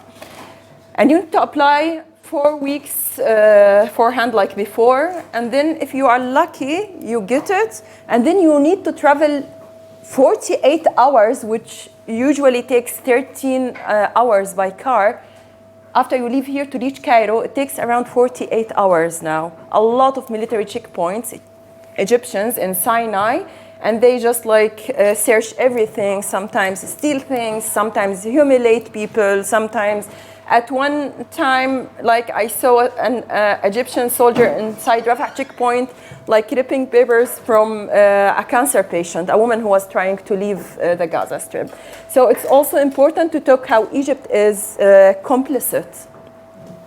And you need to apply 4 weeks beforehand, like before, and then if you are lucky, you get it, and then you need to travel 48 hours, which usually takes 13 hours by car. After you leave here to reach Cairo, it takes around 48 hours now. A lot of military checkpoints, Egyptians in Sinai, and they just like search everything, sometimes steal things, sometimes humiliate people, sometimes at one time, like I saw an Egyptian soldier inside Rafah checkpoint, like ripping papers from a cancer patient, a woman who was trying to leave the Gaza Strip. So it's also important to talk how Egypt is complicit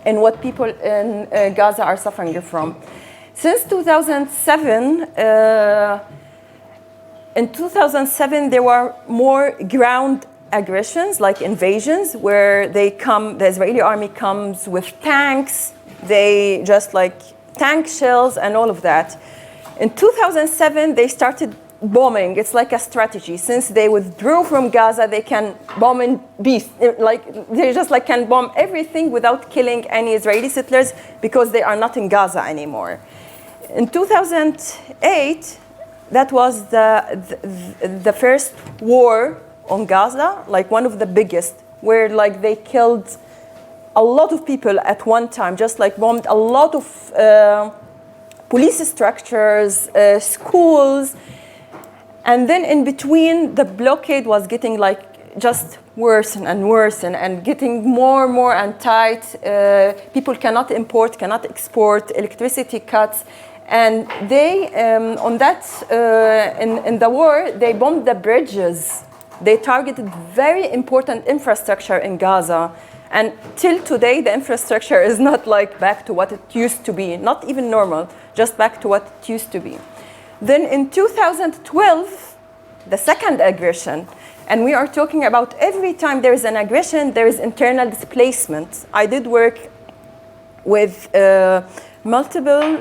in what people in Gaza are suffering from. Since 2007, in 2007, there were more ground aggressions, like invasions, where the Israeli army comes with tanks, they just like tank shells and all of that. In 2007, they started bombing. It's like a strategy. Since they withdrew from Gaza, they can bomb in peace. Like they just like can bomb everything without killing any Israeli settlers because they are not in Gaza anymore. In 2008, that was the first war on Gaza, like one of the biggest, where like they killed a lot of people at one time, just like bombed a lot of police structures, schools, and then in between the blockade was getting like just worse and worse and getting more and tight. People cannot import, cannot export, electricity cuts. And they, on that, in the war, they bombed the bridges. They targeted very important infrastructure in Gaza. And till today, the infrastructure is not like back to what it used to be, not even normal, just back to what it used to be. Then in 2012, the second aggression, and we are talking about every time there is an aggression, there is internal displacement. I did work with multiple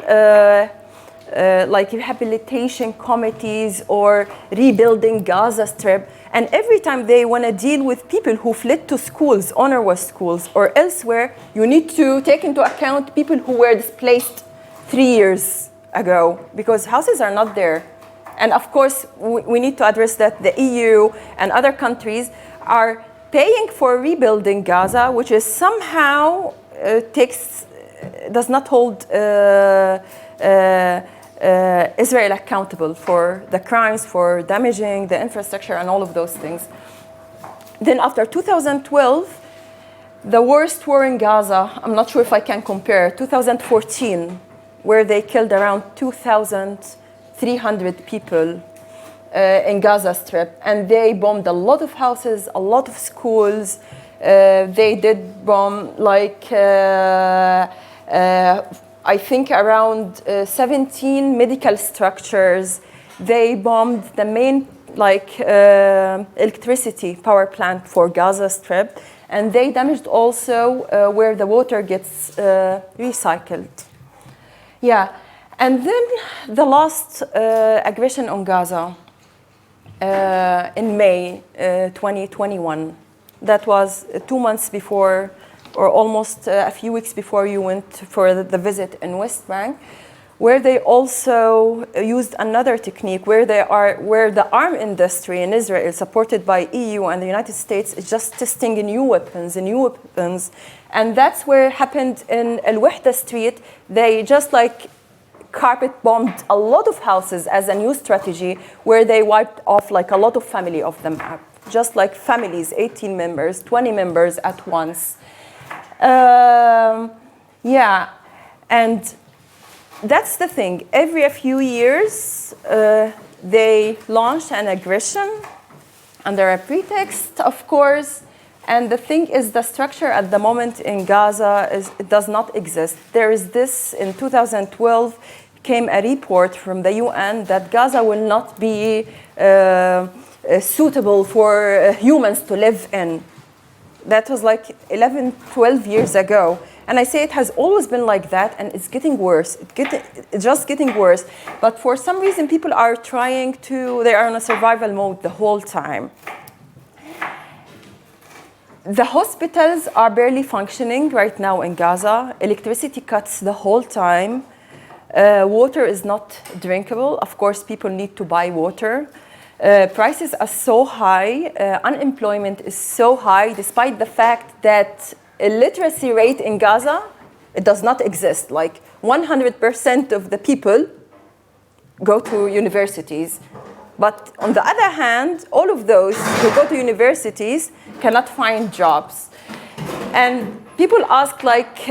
like rehabilitation committees or rebuilding Gaza Strip. And every time they want to deal with people who fled to schools, UNRWA schools, or elsewhere, you need to take into account people who were displaced 3 years ago, because houses are not there. And of course, we need to address that the EU and other countries are paying for rebuilding Gaza, which is somehow does not hold Israel accountable for the crimes, for damaging the infrastructure and all of those things. Then after 2012, the worst war in Gaza, I'm not sure if I can compare, 2014, where they killed around 2,300 people in Gaza Strip. And they bombed a lot of houses, a lot of schools. They did bomb like I think around 17 medical structures. They bombed the main electricity power plant for Gaza Strip, and they damaged also where the water gets recycled. Yeah, and then the last aggression on Gaza in May 2021. That was 2 months before, or almost a few weeks before you went for the visit in West Bank, where they also used another technique where the arm industry in Israel, supported by EU and the United States, is just testing new weapons. And that's where it happened in Al-Wahda Street. They just like carpet bombed a lot of houses as a new strategy, where they wiped off like a lot of family of them, just like families, 18 members, 20 members at once. Yeah, and that's the thing. Every few years, they launch an aggression under a pretext, of course. And the thing is, the structure at the moment in Gaza it does not exist. There is this, in 2012, came a report from the UN that Gaza will not be suitable for humans to live in. That was like 11, 12 years ago. And I say it has always been like that, and it's getting worse. It's just getting worse. But for some reason, people are they are in a survival mode the whole time. The hospitals are barely functioning right now in Gaza. Electricity cuts the whole time. Water is not drinkable. Of course, people need to buy water. Prices are so high. Unemployment is so high, despite the fact that illiteracy rate in Gaza, it does not exist. Like 100% of the people go to universities. But on the other hand, all of those who go to universities cannot find jobs. And people ask like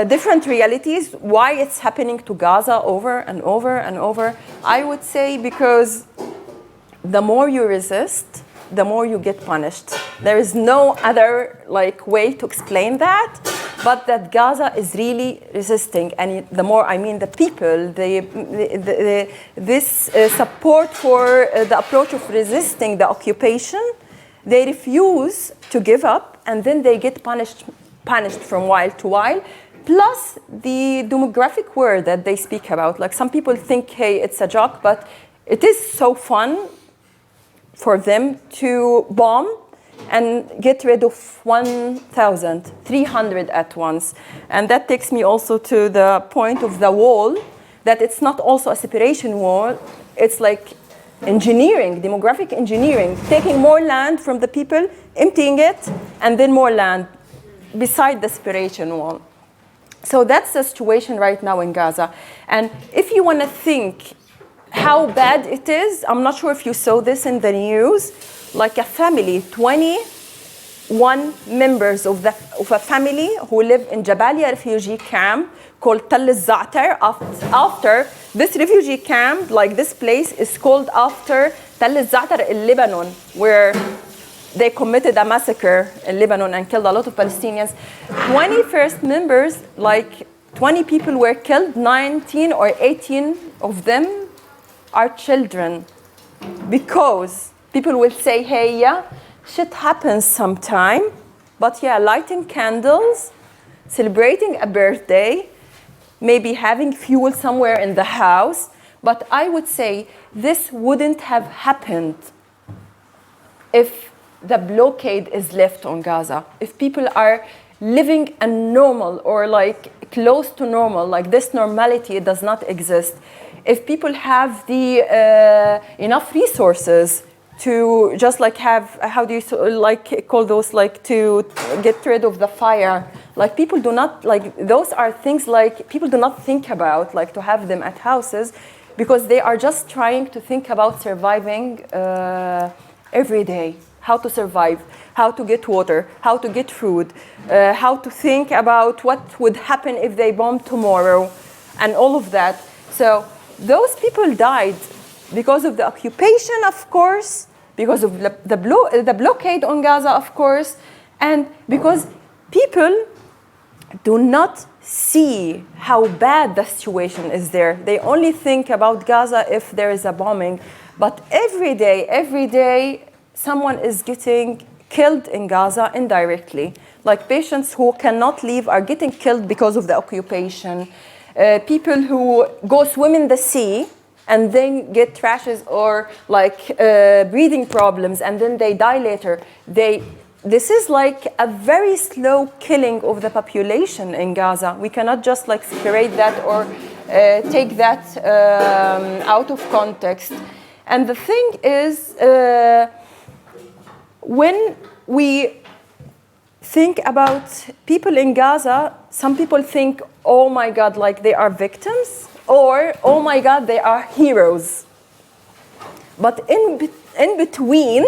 different realities, why it's happening to Gaza over and over and over. I would say because the more you resist, the more you get punished. There is no other like way to explain that, but that Gaza is really resisting. And the more, I mean, the people, this support for the approach of resisting the occupation, they refuse to give up, and then they get punished from while to while. Plus the demographic war that they speak about. Like some people think, hey, it's a joke, but it is so fun for them to bomb and get rid of 1,300 at once. And that takes me also to the point of the wall, that it's not also a separation wall. It's like engineering, demographic engineering, taking more land from the people, emptying it, and then more land beside the separation wall. So that's the situation right now in Gaza. And if you want to think how bad it is, I'm not sure if you saw this in the news, like a family, 21 members of a family who live in Jabalia refugee camp called Tal al-Za'tar. After this refugee camp, like this place is called after Tal al-Za'tar in Lebanon, where they committed a massacre in Lebanon and killed a lot of Palestinians. 20 first members, like 20 people were killed, 19 or 18 of them are children. Because people will say, hey, yeah, shit happens sometime, but yeah, lighting candles, celebrating a birthday, maybe having fuel somewhere in the house. But I would say this wouldn't have happened if the blockade is left on Gaza. If people are living a normal or like close to normal, like this normality does not exist. If people have the enough resources to just like have, how do you like call those, like to get rid of the fire, like people do not, like those are things like people do not think about, like to have them at houses, because they are just trying to think about surviving every day. How to survive, how to get water, how to get food, how to think about what would happen if they bomb tomorrow, and all of that. So those people died because of the occupation, of course, because of the blockade on Gaza, of course, and because people do not see how bad the situation is there. They only think about Gaza if there is a bombing. But every day, someone is getting killed in Gaza indirectly. Like patients who cannot leave are getting killed because of the occupation. People who go swim in the sea and then get rashes or like breathing problems and then they die later. This is like a very slow killing of the population in Gaza. We cannot just like separate that or take that out of context. And the thing is, when we think about people in Gaza, some people think, oh my God, like they are victims, or oh my God, they are heroes. But in between,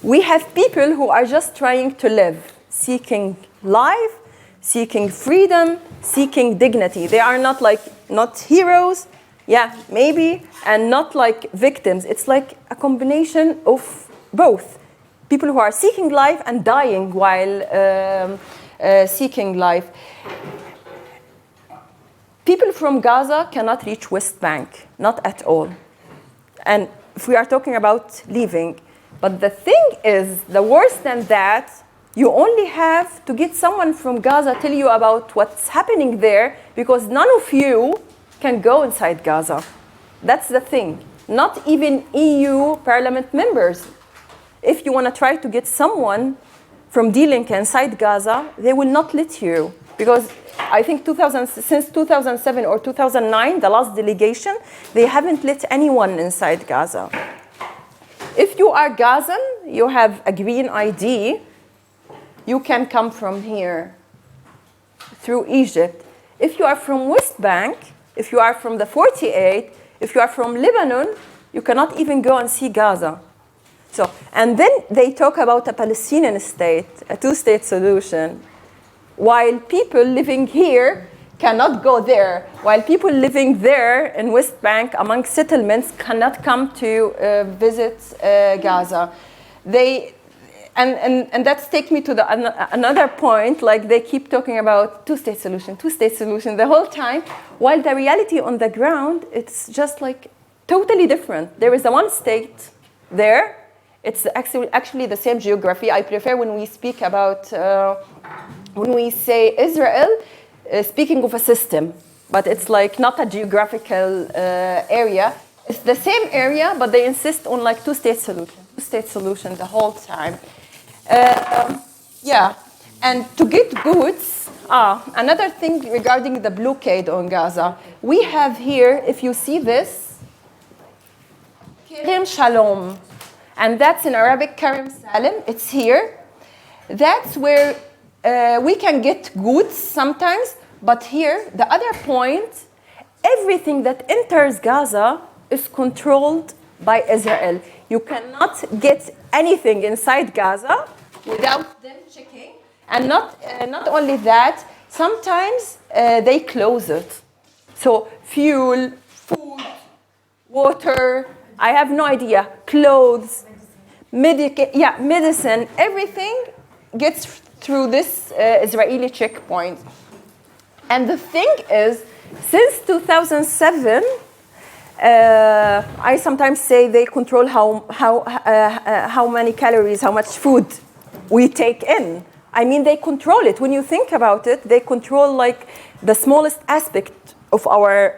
we have people who are just trying to live, seeking life, seeking freedom, seeking dignity. They are not heroes, yeah, maybe, and not like victims. It's like a combination of both. People who are seeking life and dying while seeking life. People from Gaza cannot reach West Bank, not at all. And if we are talking about leaving. But the thing is, the worse than that, you only have to get someone from Gaza tell you about what's happening there, because none of you can go inside Gaza. That's the thing. Not even EU Parliament members. If you want to try to get someone from Linke inside Gaza, they will not let you. Because I think since 2007 or 2009, the last delegation, they haven't let anyone inside Gaza. If you are Gazan, you have a green ID, you can come from here through Egypt. If you are from West Bank, if you are from the 48, if you are from Lebanon, you cannot even go and see Gaza. So, and then they talk about a Palestinian state, a two-state solution, while people living here cannot go there, while people living there in West Bank among settlements cannot come to visit Gaza. And that takes me to another point, like they keep talking about two-state solution the whole time, while the reality on the ground, it's just like totally different. There is a one state there. It's actually the same geography. I prefer when we speak about, when we say Israel, speaking of a system, but it's like not a geographical area. It's the same area, but they insist on like two-state solution the whole time. Yeah, and to get goods, another thing regarding the blockade on Gaza, we have here, if you see this, Kerem Shalom, and that's in Arabic, Kerem Salim, it's here. That's where we can get goods sometimes, but here, the other point, everything that enters Gaza is controlled by Israel. You cannot get anything inside Gaza without them checking. And not only that, sometimes they close it. So fuel, food, water, I have no idea, clothes, medicine, everything gets through this Israeli checkpoint. And the thing is, since 2007, I sometimes say they control how many calories, how much food we take in. I mean, they control it. When you think about it, they control like the smallest aspect of our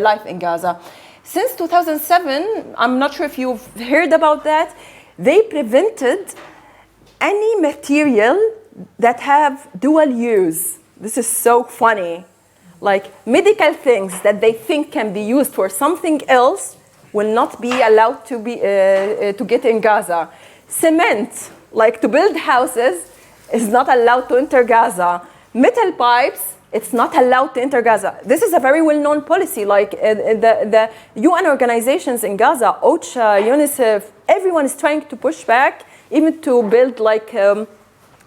life in Gaza. Since 2007, I'm not sure if you've heard about that, they prevented any material that have dual use. This is so funny. Like medical things that they think can be used for something else will not be allowed to get in Gaza. Cement, like to build houses, is not allowed to enter Gaza. Metal pipes, it's not allowed to enter Gaza. This is a very well-known policy. Like the UN organizations in Gaza, OCHA, UNICEF, everyone is trying to push back, even to build like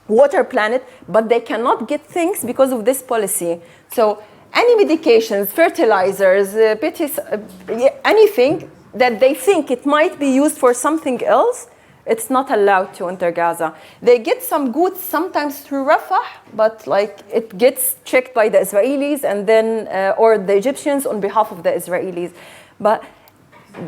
water planet, but they cannot get things because of this policy. So any medications, fertilizers, anything that they think it might be used for something else, it's not allowed to enter Gaza. They get some goods sometimes through Rafah, but like it gets checked by the Israelis and then, or the Egyptians on behalf of the Israelis. But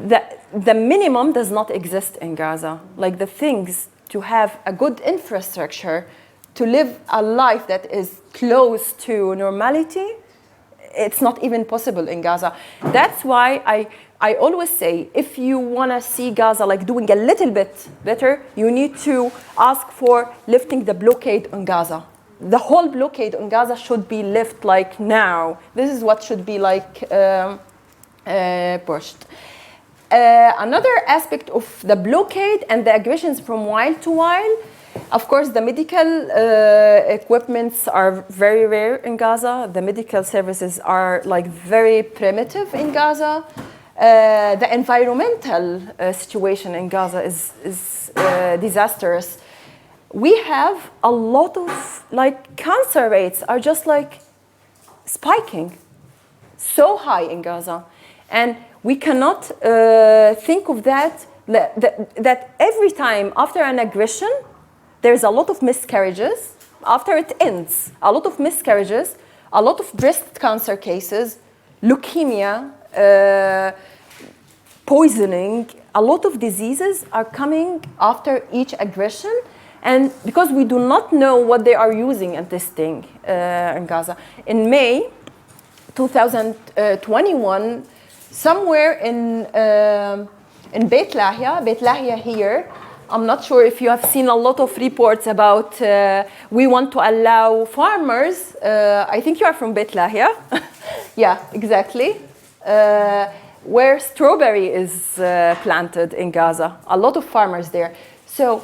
the minimum does not exist in Gaza. Like the things to have a good infrastructure, to live a life that is close to normality, it's not even possible in Gaza. That's why I always say, if you want to see Gaza like doing a little bit better, you need to ask for lifting the blockade on Gaza. the whole blockade on Gaza should be lifted like now. This is what should be like pushed. Another aspect of the blockade and the aggressions from while to while, of course, the medical equipments are very rare in Gaza. The medical services are like very primitive in Gaza. The environmental situation in Gaza is disastrous. We have a lot of like cancer rates are just like spiking so high in Gaza, and we cannot think of that every time after an aggression there's a lot of miscarriages. After it ends, a lot of miscarriages, a lot of breast cancer cases, leukemia, poisoning, a lot of diseases are coming after each aggression. And because we do not know what they are using and testing in Gaza. In May 2021, somewhere in Beit Lahia here, I'm not sure if you have seen a lot of reports about we want to allow farmers, I think you are from Beit Lahia, yeah, exactly, where strawberry is planted in Gaza, a lot of farmers there. So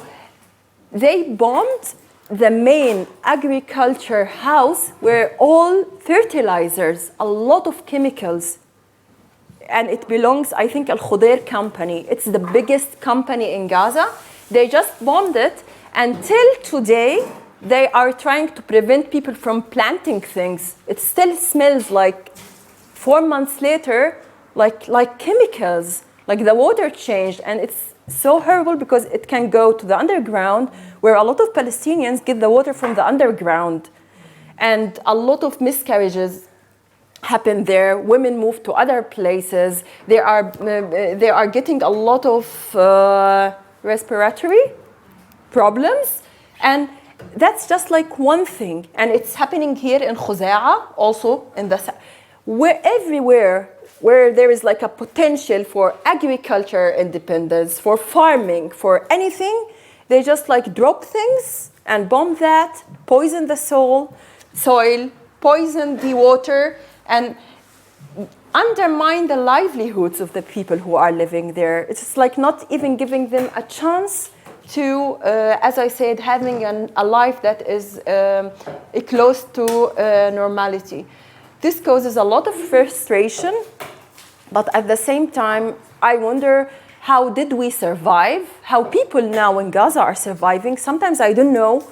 they bombed the main agriculture house where all fertilizers, a lot of chemicals, and it belongs, I think, Al-Khudair company. It's the biggest company in Gaza. They just bombed it. Until today, they are trying to prevent people from planting things. It still smells like 4 months later, like chemicals, like the water changed. And it's so horrible because it can go to the underground where a lot of Palestinians get the water from the underground. And a lot of miscarriages happen there. Women move to other places. They are getting a lot of respiratory problems, and that's just like one thing. And it's happening here in Khuza'a, also in the where everywhere where there is like a potential for agriculture independence, for farming, for anything, they just like drop things and bomb that, poison the soil, poison the water, and undermine the livelihoods of the people who are living there. It's like not even giving them a chance to, as I said, having a life that is close to normality. This causes a lot of frustration, but at the same time, I wonder, how did we survive? How people now in Gaza are surviving? Sometimes I don't know.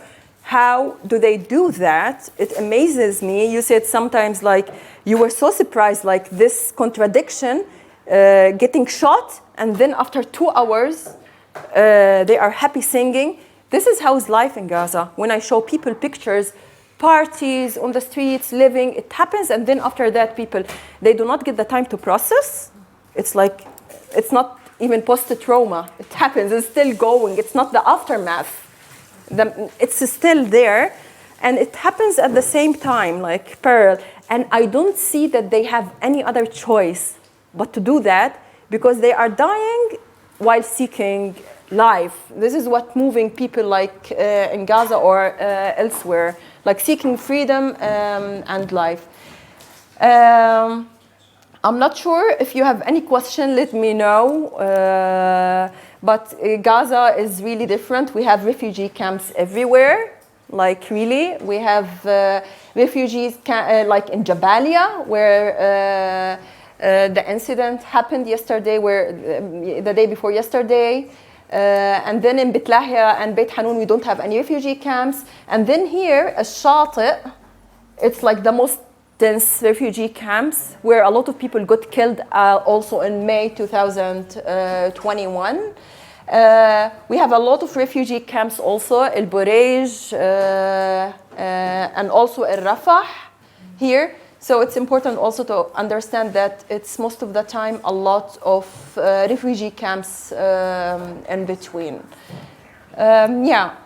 How do they do that? It amazes me. You said sometimes like you were so surprised, like this contradiction, getting shot, and then after 2 hours, they are happy singing. This is how's life in Gaza. When I show people pictures, parties on the streets, living, it happens, and then after that, people, they do not get the time to process. It's like, it's not even post-trauma. It happens, it's still going. It's not the aftermath. It's still there, and it happens at the same time, like parallel. And I don't see that they have any other choice but to do that, because they are dying while seeking life. This is what moving people like in Gaza or elsewhere, like seeking freedom and life. I'm not sure if you have any question, let me know. But Gaza is really different. We have refugee camps everywhere, like really. We have refugees like in Jabalia, where the incident happened yesterday, where the day before yesterday. And then in Beit Lahia and Beit Hanun, we don't have any refugee camps. And then here, Al-Shati, it's like the most dense refugee camps, where a lot of people got killed also in May 2021. We have a lot of refugee camps also, El Burej, and also El Rafah here. So it's important also to understand that it's most of the time a lot of refugee camps in between. Yeah.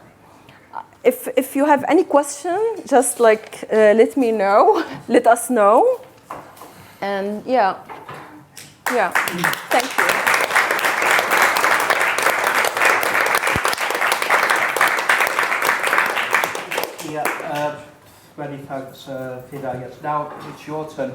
If you have any question, just like let me know, let us know. And yeah, thank you. Yeah. Many thanks, Fida'a. Yes, now it's your turn.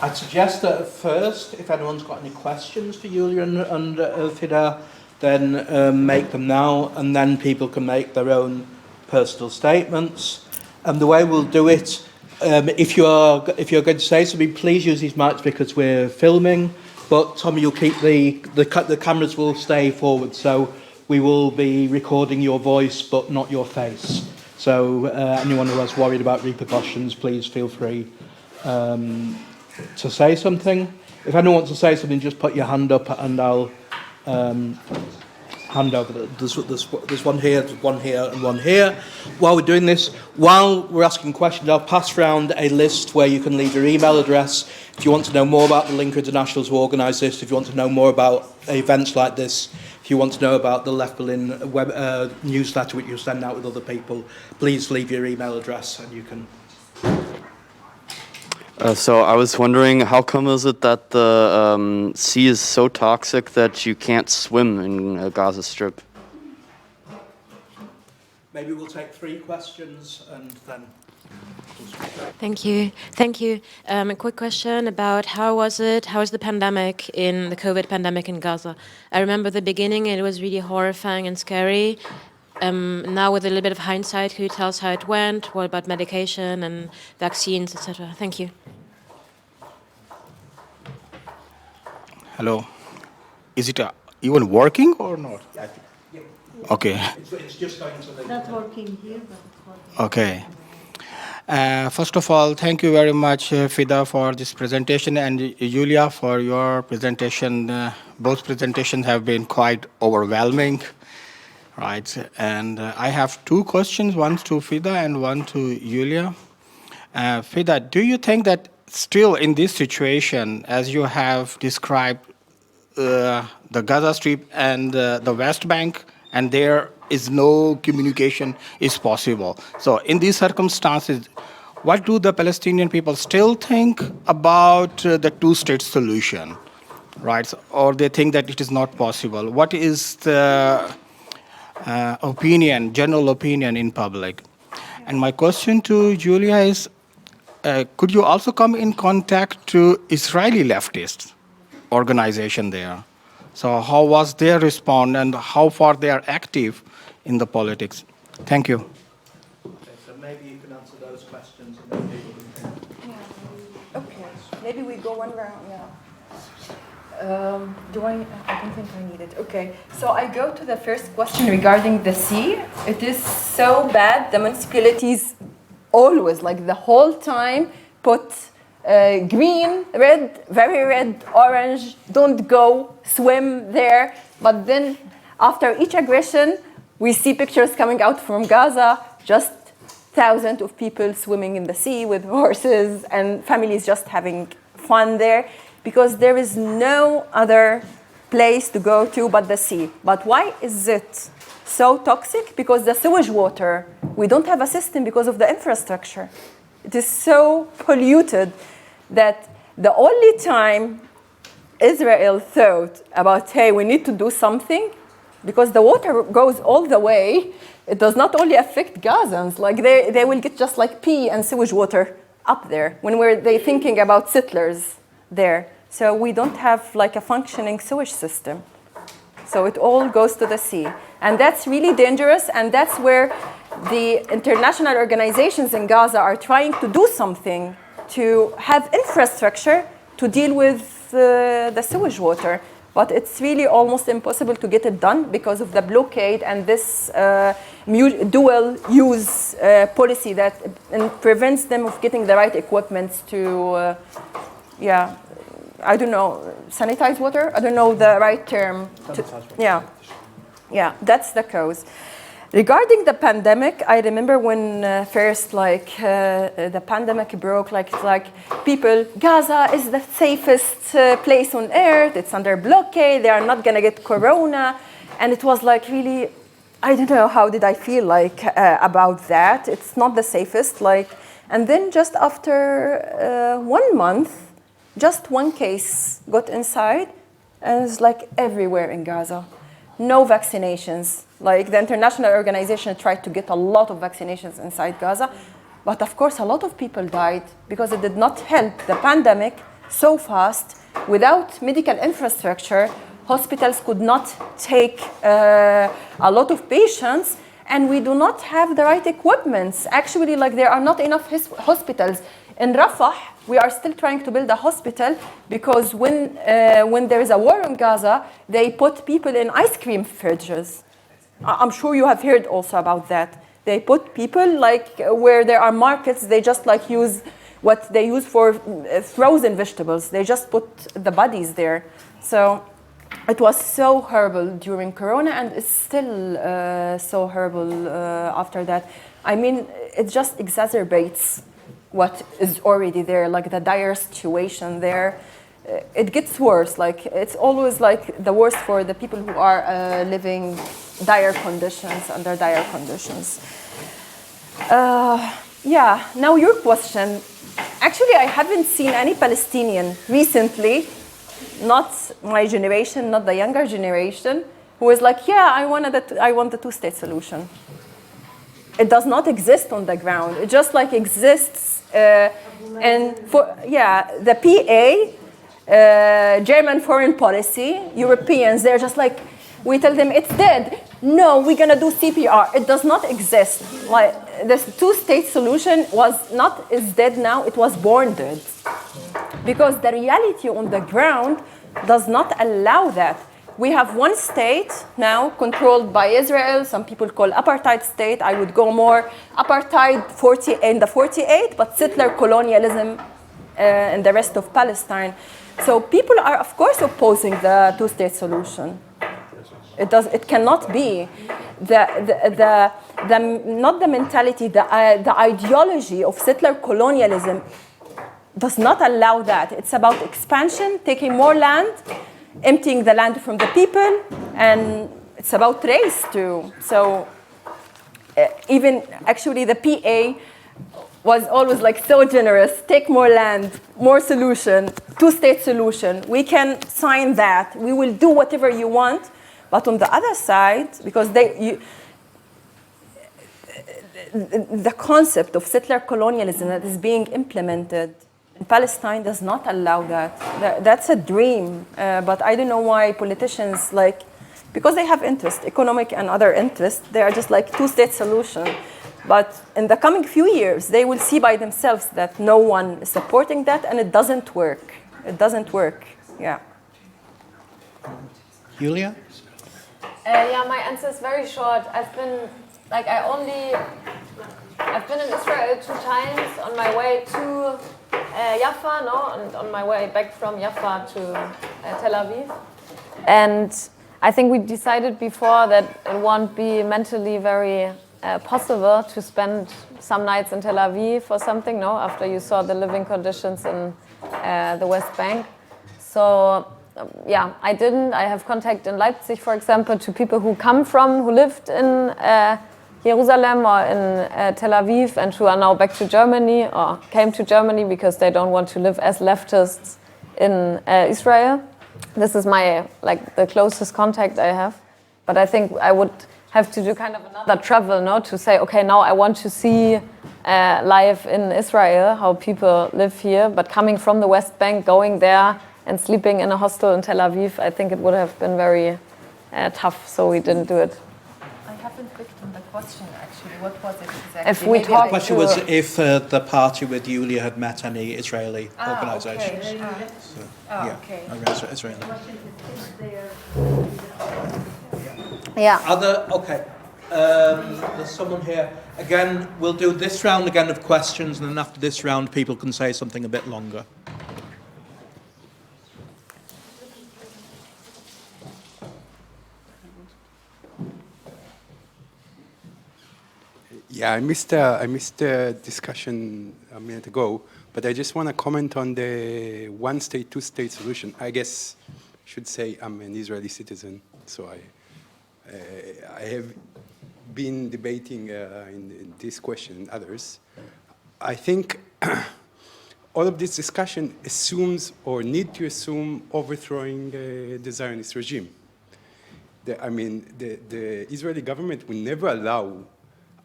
I'd suggest that at first, if anyone's got any questions for Julia and Fida'a, then make them now, and then people can make their own personal statements. And the way we'll do it, if you're going to say something, please use these mics because we're filming. But Tommy, you'll keep the cameras will stay forward, so we will be recording your voice but not your face. So anyone who has worried about repercussions, please feel free to say something. If anyone wants to say something, just put your hand up and I'll hand over. There's one here, and one here. While we're doing this, while we're asking questions, I'll pass around a list where you can leave your email address. If you want to know more about the Linke Internationals who organise this, if you want to know more about events like this, if you want to know about the Left Berlin web, newsletter which you send out with other people, please leave your email address and you can... So I was wondering, how come is it that the sea is so toxic that you can't swim in Gaza Strip? Maybe we'll take 3 questions and then... Thank you. A quick question about how is the pandemic the COVID pandemic in Gaza? I remember the beginning, it was really horrifying and scary. Now with a little bit of hindsight, could you tell us how it went? What about medication and vaccines, etc.? Thank you. Hello. Is it even working or not? Okay. It's just going to the... Not working here, but it's working. Okay. First of all, thank you very much, Fida'a, for this presentation, and Julia for your presentation. Both presentations have been quite overwhelming, right? And I have 2 questions, one to Fida'a and one to Julia. Fida'a, do you think that still in this situation, as you have described the Gaza Strip and the West Bank, and there is no communication is possible. So in these circumstances, what do the Palestinian people still think about the two-state solution, right? Or they think that it is not possible? What is the general opinion in public? And my question to Julia is, could you also come in contact to Israeli leftist organization there? So how was their response and how far they are active in the politics? Thank you. Okay, so maybe you can answer those questions and then people can think. Yeah. Okay. Maybe we go one round. Yeah. I don't think I need it. Okay. So I go to the first question regarding the sea. It is so bad. The municipalities always, like the whole time, put green, red, very red, orange, don't go, swim there. But then after each aggression, we see pictures coming out from Gaza, just thousands of people swimming in the sea with horses and families just having fun there because there is no other place to go to but the sea. But why is it so toxic? Because the sewage water, we don't have a system because of the infrastructure. It is so polluted that the only time Israel thought about, hey, we need to do something, because the water goes all the way, it does not only affect Gazans, like they will get just like pee and sewage water up there when they thinking about settlers there. So we don't have like a functioning sewage system. So it all goes to the sea. And that's really dangerous, and that's where the international organizations in Gaza are trying to do something to have infrastructure to deal with the sewage water. But it's really almost impossible to get it done because of the blockade and this dual-use policy that prevents them of getting the right equipment to, I don't know, sanitize water? I don't know the right term. Yeah, that's the cause. Regarding the pandemic, I remember when first the pandemic broke, like people, Gaza is the safest place on earth, it's under blockade, they are not gonna get corona. And it was like really, I don't know how did I feel like about that. It's not the safest, and then just after 1 month, just one case got inside, and it's like everywhere in Gaza. No vaccinations. Like the international organization tried to get a lot of vaccinations inside Gaza, But of course, a lot of people died because it did not help the pandemic so fast. Without medical infrastructure, hospitals could not take a lot of patients, and we do not have the right equipments. Actually, like there are not enough hospitals. In Rafah, we are still trying to build a hospital because when there is a war in Gaza, they put people in ice cream fridges. I'm sure you have heard also about that. They put people like where there are markets, they just like use what they use for frozen vegetables. They just put the bodies there. So it was so horrible during Corona, and it's still so horrible after that. I mean, it just exacerbates what is already there, like the dire situation there. It gets worse. Like it's always like the worst for the people who are living dire conditions, under dire conditions. Yeah, now your question. Actually, I haven't seen any Palestinian recently, not my generation, not the younger generation, who is like, yeah, I want the two-state solution. It does not exist on the ground. It just like exists, and the PA, German foreign policy, Europeans, they're just like, we tell them it's dead. No, we're gonna do CPR. It does not exist. Like this two-state solution is dead now. It was born dead, because the reality on the ground does not allow that. We have one state now controlled by Israel. Some people call apartheid state. I would go more apartheid in the 48, but settler colonialism in the rest of Palestine. So people are, of course, opposing the two-state solution. It cannot be not the mentality, the ideology of settler colonialism does not allow that. It's about expansion, taking more land, emptying the land from the people, and it's about race too. So even actually the PA was always like so generous, take more land, more solution, two-state solution. We can sign that. We will do whatever you want. But on the other side, because the concept of settler colonialism that is being implemented in Palestine does not allow that. That's a dream. But I don't know why politicians, like, because they have interest, economic and other interests, they are just like two-state solution. But in the coming few years, they will see by themselves that no one is supporting that, and it doesn't work. It doesn't work. Yeah. Julia? Yeah, my answer is very short. I've been in Israel 2 times on my way to Jaffa, and on my way back from Jaffa to Tel Aviv. And I think we decided before that it won't be mentally very possible to spend some nights in Tel Aviv or something, after you saw the living conditions in the West Bank. So yeah, I didn't. I have contact in Leipzig, for example, to people who lived in Jerusalem or in Tel Aviv, and who are now back to Germany or came to Germany because they don't want to live as leftists in Israel. This is the closest contact I have. But I think I would have to do kind of another travel, to say, okay, now I want to see life in Israel, how people live here. But coming from the West Bank, going there, and sleeping in a hostel in Tel Aviv, I think it would have been very tough, so we didn't do it. I haven't picked on the question, actually. What was it exactly? If we talk The question was if the party with Julia had met any Israeli organisations. Okay. Okay. Israeli. Yeah. Okay. There's someone here. Again, we'll do this round again of questions, and then after this round, people can say something a bit longer. Yeah, I missed the discussion a minute ago, but I just want to comment on the one-state, two-state solution. I guess I should say I'm an Israeli citizen, so I have been debating in this question and others. I think all of this discussion assumes or need to assume overthrowing the Zionist regime. The Israeli government will never allow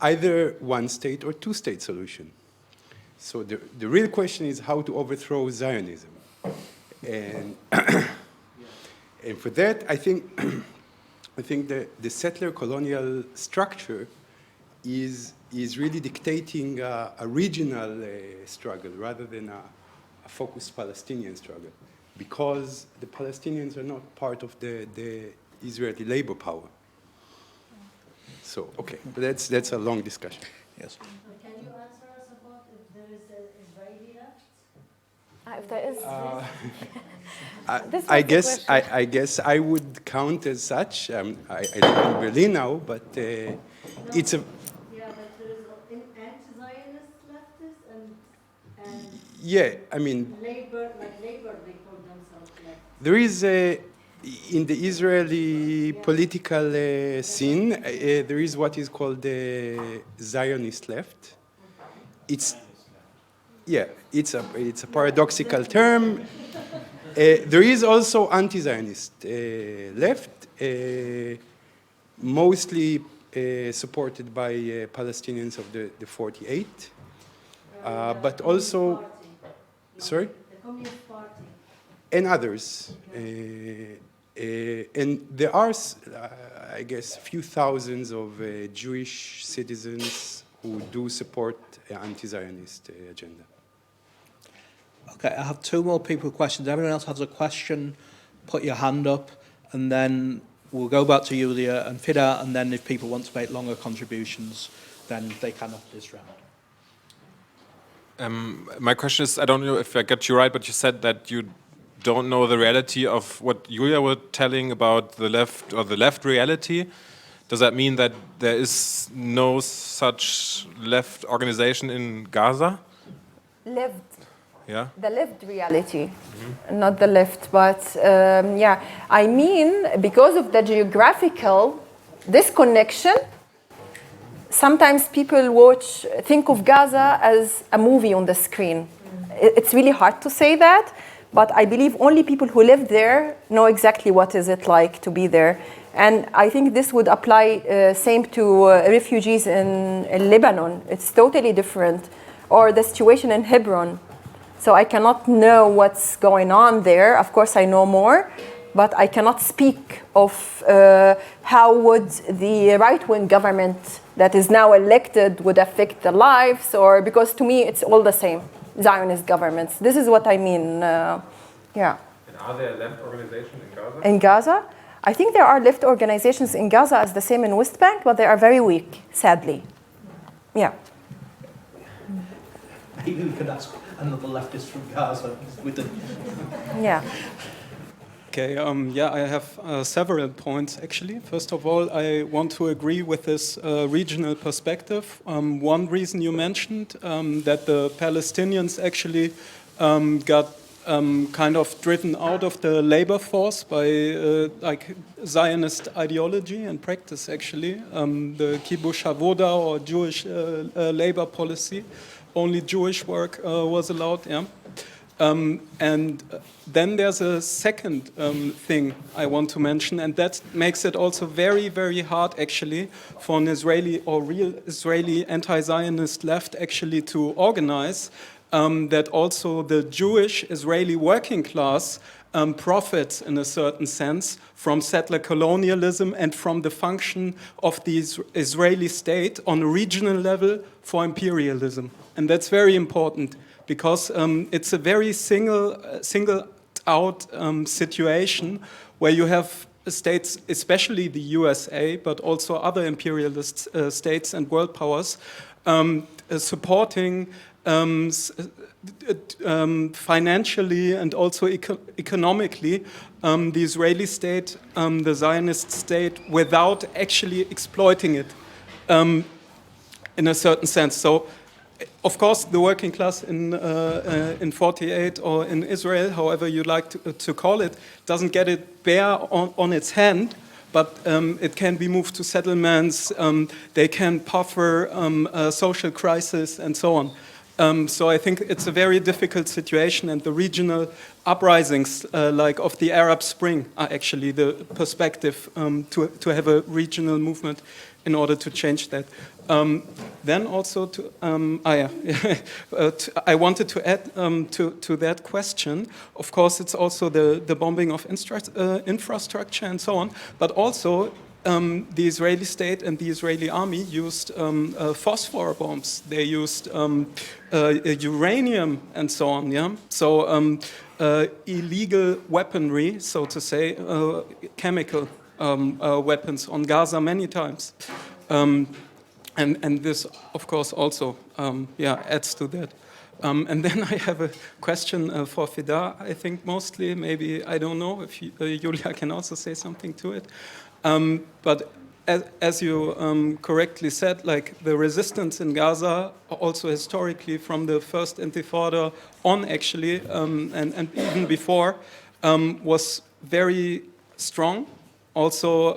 either one-state or two-state solution. So the real question is how to overthrow Zionism. And, and for that, I think the settler colonial structure is really dictating a regional struggle rather than a focused Palestinian struggle, because the Palestinians are not part of the Israeli labor power. So, okay, but that's a long discussion. Yes. Can you answer us about if there is an Israeli left? If there is. I guess I would count as such. I live in Berlin now, but it's a. Yeah, but there is anti-Zionist leftists and Yeah, I mean. labor, they call themselves leftists. There is in the Israeli political scene, there is what is called the Zionist left. It's a paradoxical term. There is also anti-Zionist left, mostly supported by Palestinians of the 48, but also, Party. sorry? The Communist Party. And others. And there are, I guess, a few thousands of Jewish citizens who do support an anti-Zionist agenda. Okay, I have two more people with questions. Everyone else has a question, put your hand up, and then we'll go back to Yulia and Fida'a, and then if people want to make longer contributions, then they can after this round. My question is, I don't know if I got you right, but you said that you don't know the reality of what Julia was telling about the left, or the left reality. Does that mean that there is no such left organization in Gaza? Lived. Yeah. The lived reality, not the left, but yeah, I mean, because of the geographical disconnection, sometimes people think of Gaza as a movie on the screen. It's really hard to say that, but I believe only people who live there know exactly what is it like to be there. And I think this would apply same to refugees in Lebanon. It's totally different. Or the situation in Hebron. So I cannot know what's going on there. Of course, I know more, but I cannot speak of how would the right-wing government that is now elected would affect the lives, or because to me it's all the same, Zionist governments. This is what I mean. Yeah. And are there left organizations in Gaza? In Gaza, I think there are left organizations in Gaza as the same in West Bank, but they are very weak, sadly. Yeah. Maybe we could ask another leftist from Gaza with the. Yeah. Okay, yeah, I have several points actually. First of all, I want to agree with this regional perspective. One reason you mentioned that the Palestinians actually got kind of driven out of the labor force by like Zionist ideology and practice actually, the kibbutz avoda or Jewish labor policy. Only Jewish work was allowed, yeah. And then there's a second thing I want to mention, and that makes it also very, very hard actually for an Israeli or real Israeli anti-Zionist left actually to organize, that also the Jewish Israeli working class profits in a certain sense from settler colonialism and from the function of the Israeli state on a regional level for imperialism. And that's very important because it's a very singled out situation where you have states, especially the USA, but also other imperialist states and world powers, supporting financially and also economically the Israeli state, the Zionist state, without actually exploiting it in a certain sense. So, of course, the working class in 48 or in Israel, however you like to call it, doesn't get it bare on its hand, but it can be moved to settlements, they can buffer social crisis and so on. So I think it's a very difficult situation, and the regional uprisings like of the Arab Spring are actually the perspective to have a regional movement in order to change that. Then also, I wanted to add to that question. Of course, it's also the bombing of infrastructure and so on, but also the Israeli state and the Israeli army used phosphor bombs. They used uranium and so on. Yeah, so illegal weaponry, so to say, chemical weapons on Gaza many times. And this, of course, also adds to that. And then I have a question for Fida'a, I think mostly, maybe, I don't know if Julia can also say something to it. But as you correctly said, like the resistance in Gaza, also historically from the first Intifada on actually, and even before, was very strong, also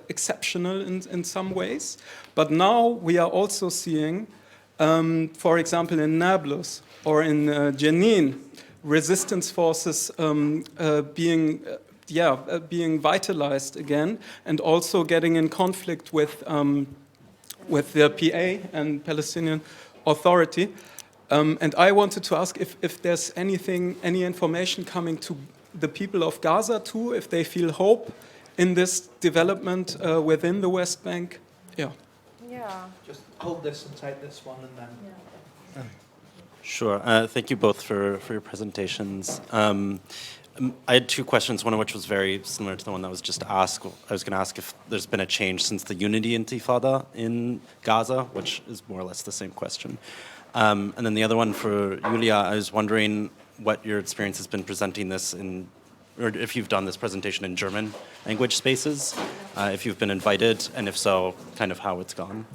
exceptional in some ways. But now we are also seeing, for example, in Nablus or in Jenin, resistance forces being vitalized again, and also getting in conflict with the PA and Palestinian Authority. And I wanted to ask if there's any information coming to the people of Gaza too, if they feel hope in this development within the West Bank. Yeah. Just hold this and take this one, and then. Sure. Thank you both for your presentations. I had two questions, one of which was very similar to the one that was just asked. I was going to ask if there's been a change since the Unity Intifada in Gaza, which is more or less the same question. And then the other one for Julia, I was wondering what your experience has been presenting this in, or if you've done this presentation in German language spaces, if you've been invited, and if so, kind of how it's gone.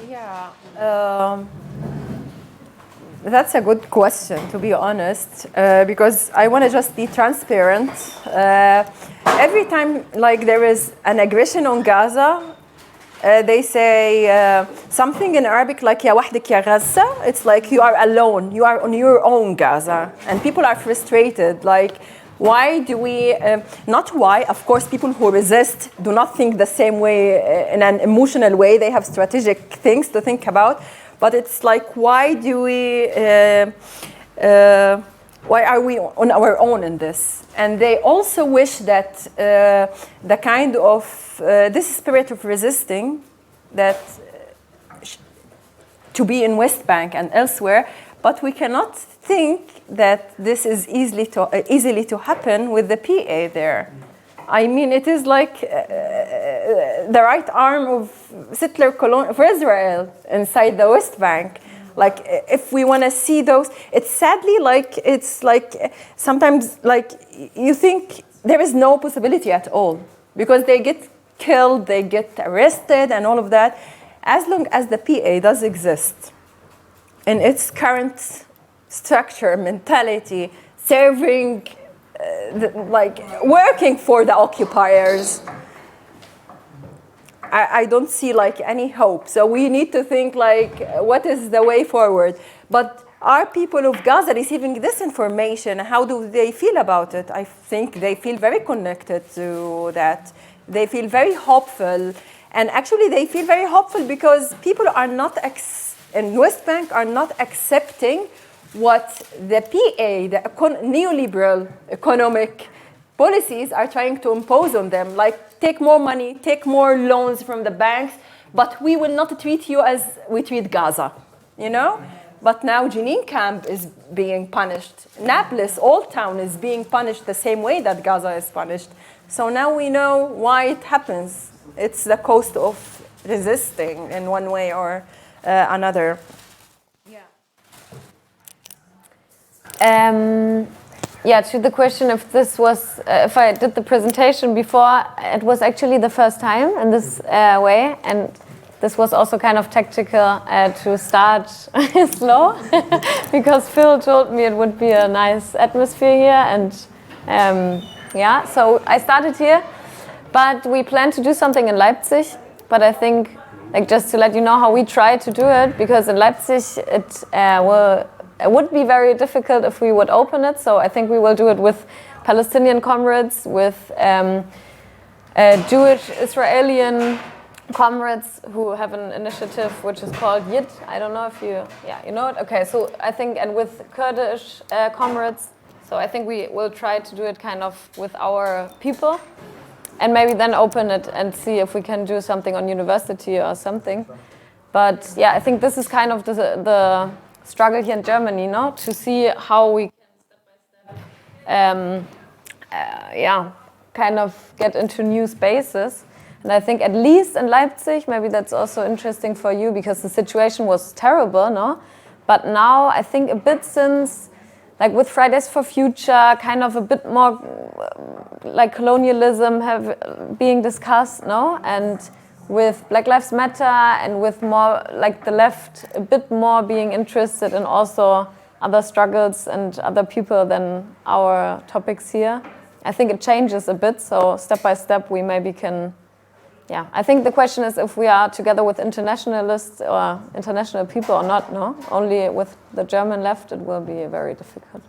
Yeah, that's a good question, to be honest, because I want to just be transparent. Every time like there is an aggression on Gaza, they say something in Arabic like "Ya wahdek ya Gaza." It's like you are alone, you are on your own Gaza, and people are frustrated. Like, why do we? Not why. Of course, people who resist do not think the same way in an emotional way. They have strategic things to think about. But it's like, why do we? Why are we on our own in this? And they also wish that the kind of this spirit of resisting that to be in West Bank and elsewhere, but we cannot think that this is easily to happen with the PA there. I mean, it is like the right arm of settler colony for Israel inside the West Bank. Like, if we want to see those, it's sadly like, it's like sometimes like you think there is no possibility at all because they get killed, they get arrested and all of that. As long as the PA does exist in its current structure, mentality, serving, like working for the occupiers, I don't see like any hope. So we need to think like, what is the way forward? But are people of Gaza receiving this information? How do they feel about it? I think they feel very connected to that. They feel very hopeful. And actually they feel very hopeful because people are not, in West Bank are not accepting what the PA, the neoliberal economic policies are trying to impose on them. Like, take more money, take more loans from the banks, but we will not treat you as we treat Gaza, you know? But now Jenin camp is being punished. Nablus, Old Town, is being punished the same way that Gaza is punished. So now we know why it happens. It's the cost of resisting in one way or another. Yeah, to the question if this was, if I did the presentation before, it was actually the first time in this way, and this was also kind of tactical to start slow, because Phil told me it would be a nice atmosphere here, and yeah, so I started here, but we plan to do something in Leipzig, but I think, like, just to let you know how we try to do it, because in Leipzig it would be very difficult if we would open it, so I think we will do it with Palestinian comrades, with Jewish Israeli comrades who have an initiative which is called YIT. I don't know if you know it. Okay, so I think, and with Kurdish comrades, so I think we will try to do it kind of with our people, and maybe then open it and see if we can do something on university or something. But yeah, I think this is kind of the struggle here in Germany, no? To see how we can step by step, kind of get into new spaces. And I think at least in Leipzig, maybe that's also interesting for you because the situation was terrible, no? But now I think a bit since, like with Fridays for Future, kind of a bit more like colonialism being discussed, no? And with Black Lives Matter and with more like the left a bit more being interested in also other struggles and other people than our topics here. I think it changes a bit, so step by step we maybe can, I think the question is if we are together with internationalists or international people or not, no? Only with the German left it will be very difficult.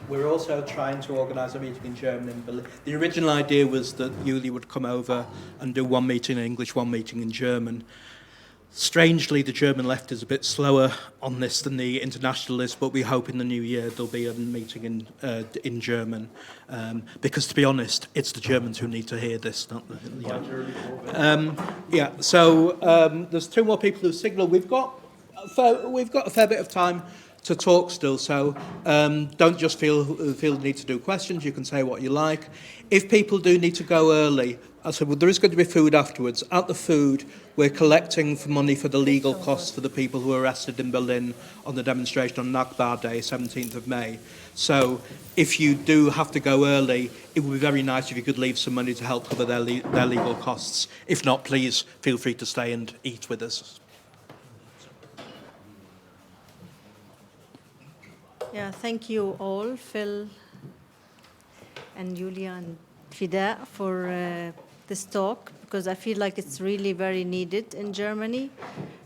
We're also trying to organise a meeting in German in Berlin. The original idea was that Julie would come over and do one meeting in English, one meeting in German. Strangely, the German left is a bit slower on this than the internationalists, but we hope in the new year there'll be a meeting in German. Because to be honest, it's the Germans who need to hear this, not the... there's two more people who signal. We've got a fair bit of time to talk still, so don't just feel the need to do questions. You can say what you like. If people do need to go early, I said, well, there is going to be food afterwards. At the food, we're collecting for money for the legal costs for the people who were arrested in Berlin on the demonstration on Nakba Day, 17th of May. So if you do have to go early, it would be very nice if you could leave some money to help cover their legal costs. If not, please feel free to stay and eat with us. Yeah, thank you all, Phil and Julia and Fida'a, for this talk, because I feel like it's really very needed in Germany.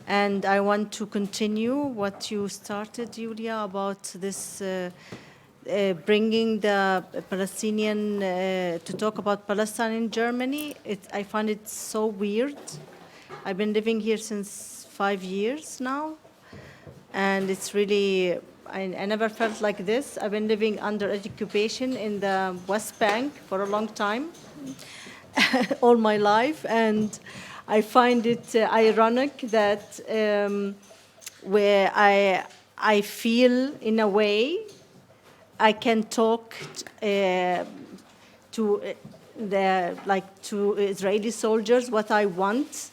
And I want to continue what you started, Julia, about this bringing the Palestinian, to talk about Palestine in Germany. I find it so weird. I've been living here since 5 years now, and it's really, I never felt like this. I've been living under occupation in the West Bank for a long time, all my life, and I find it ironic that where I feel in a way I can talk to Israeli soldiers what I want.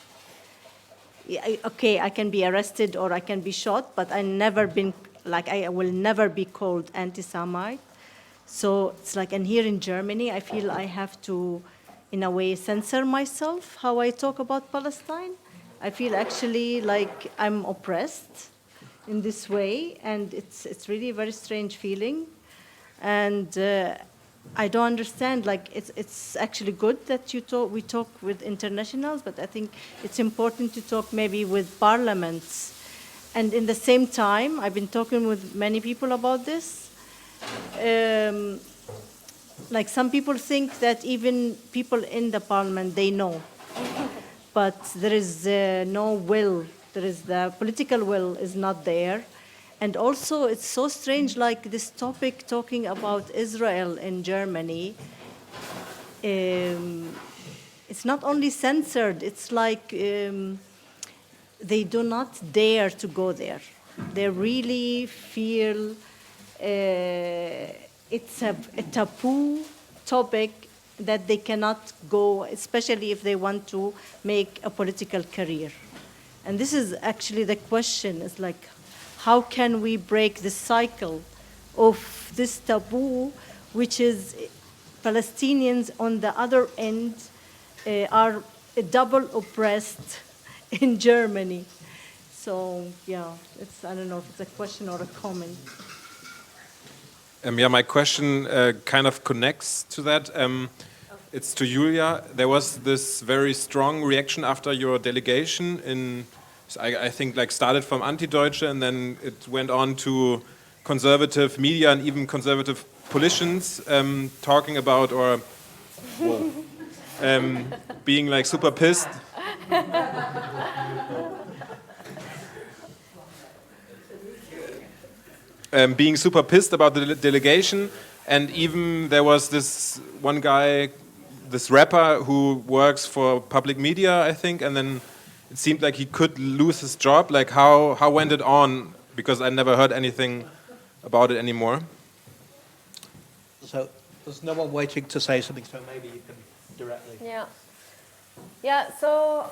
Okay, I can be arrested or I can be shot, but I will never be called anti-Semite. So it's like, and here in Germany, I feel I have to, in a way, censor myself how I talk about Palestine. I feel actually like I'm oppressed in this way, and it's really a very strange feeling. And I don't understand, like it's actually good that we talk with internationals, but I think it's important to talk maybe with parliaments. And in the same time, I've been talking with many people about this. Like some people think that even people in the parliament, they know. But there is no will. The political will is not there. And also, it's so strange, like this topic talking about Israel in Germany. It's not only censored, it's like they do not dare to go there. They really feel it's a taboo topic that they cannot go, especially if they want to make a political career. And this is actually the question, is like, how can we break the cycle of this taboo, which is Palestinians on the other end are double oppressed in Germany. So, yeah, I don't know if it's a question or a comment. My question kind of connects to that. It's to Julia. There was this very strong reaction after your delegation in, I think, like started from Anti-Deutsche, and then it went on to conservative media and even conservative politicians talking about or Whoa. Being like super pissed. Being super pissed about the delegation, and even there was this one guy, this rapper who works for public media, I think, and then it seemed like he could lose his job. Like how went it on? Because I never heard anything about it anymore. So there's no one waiting to say something, so maybe you can directly. Yeah. Yeah, so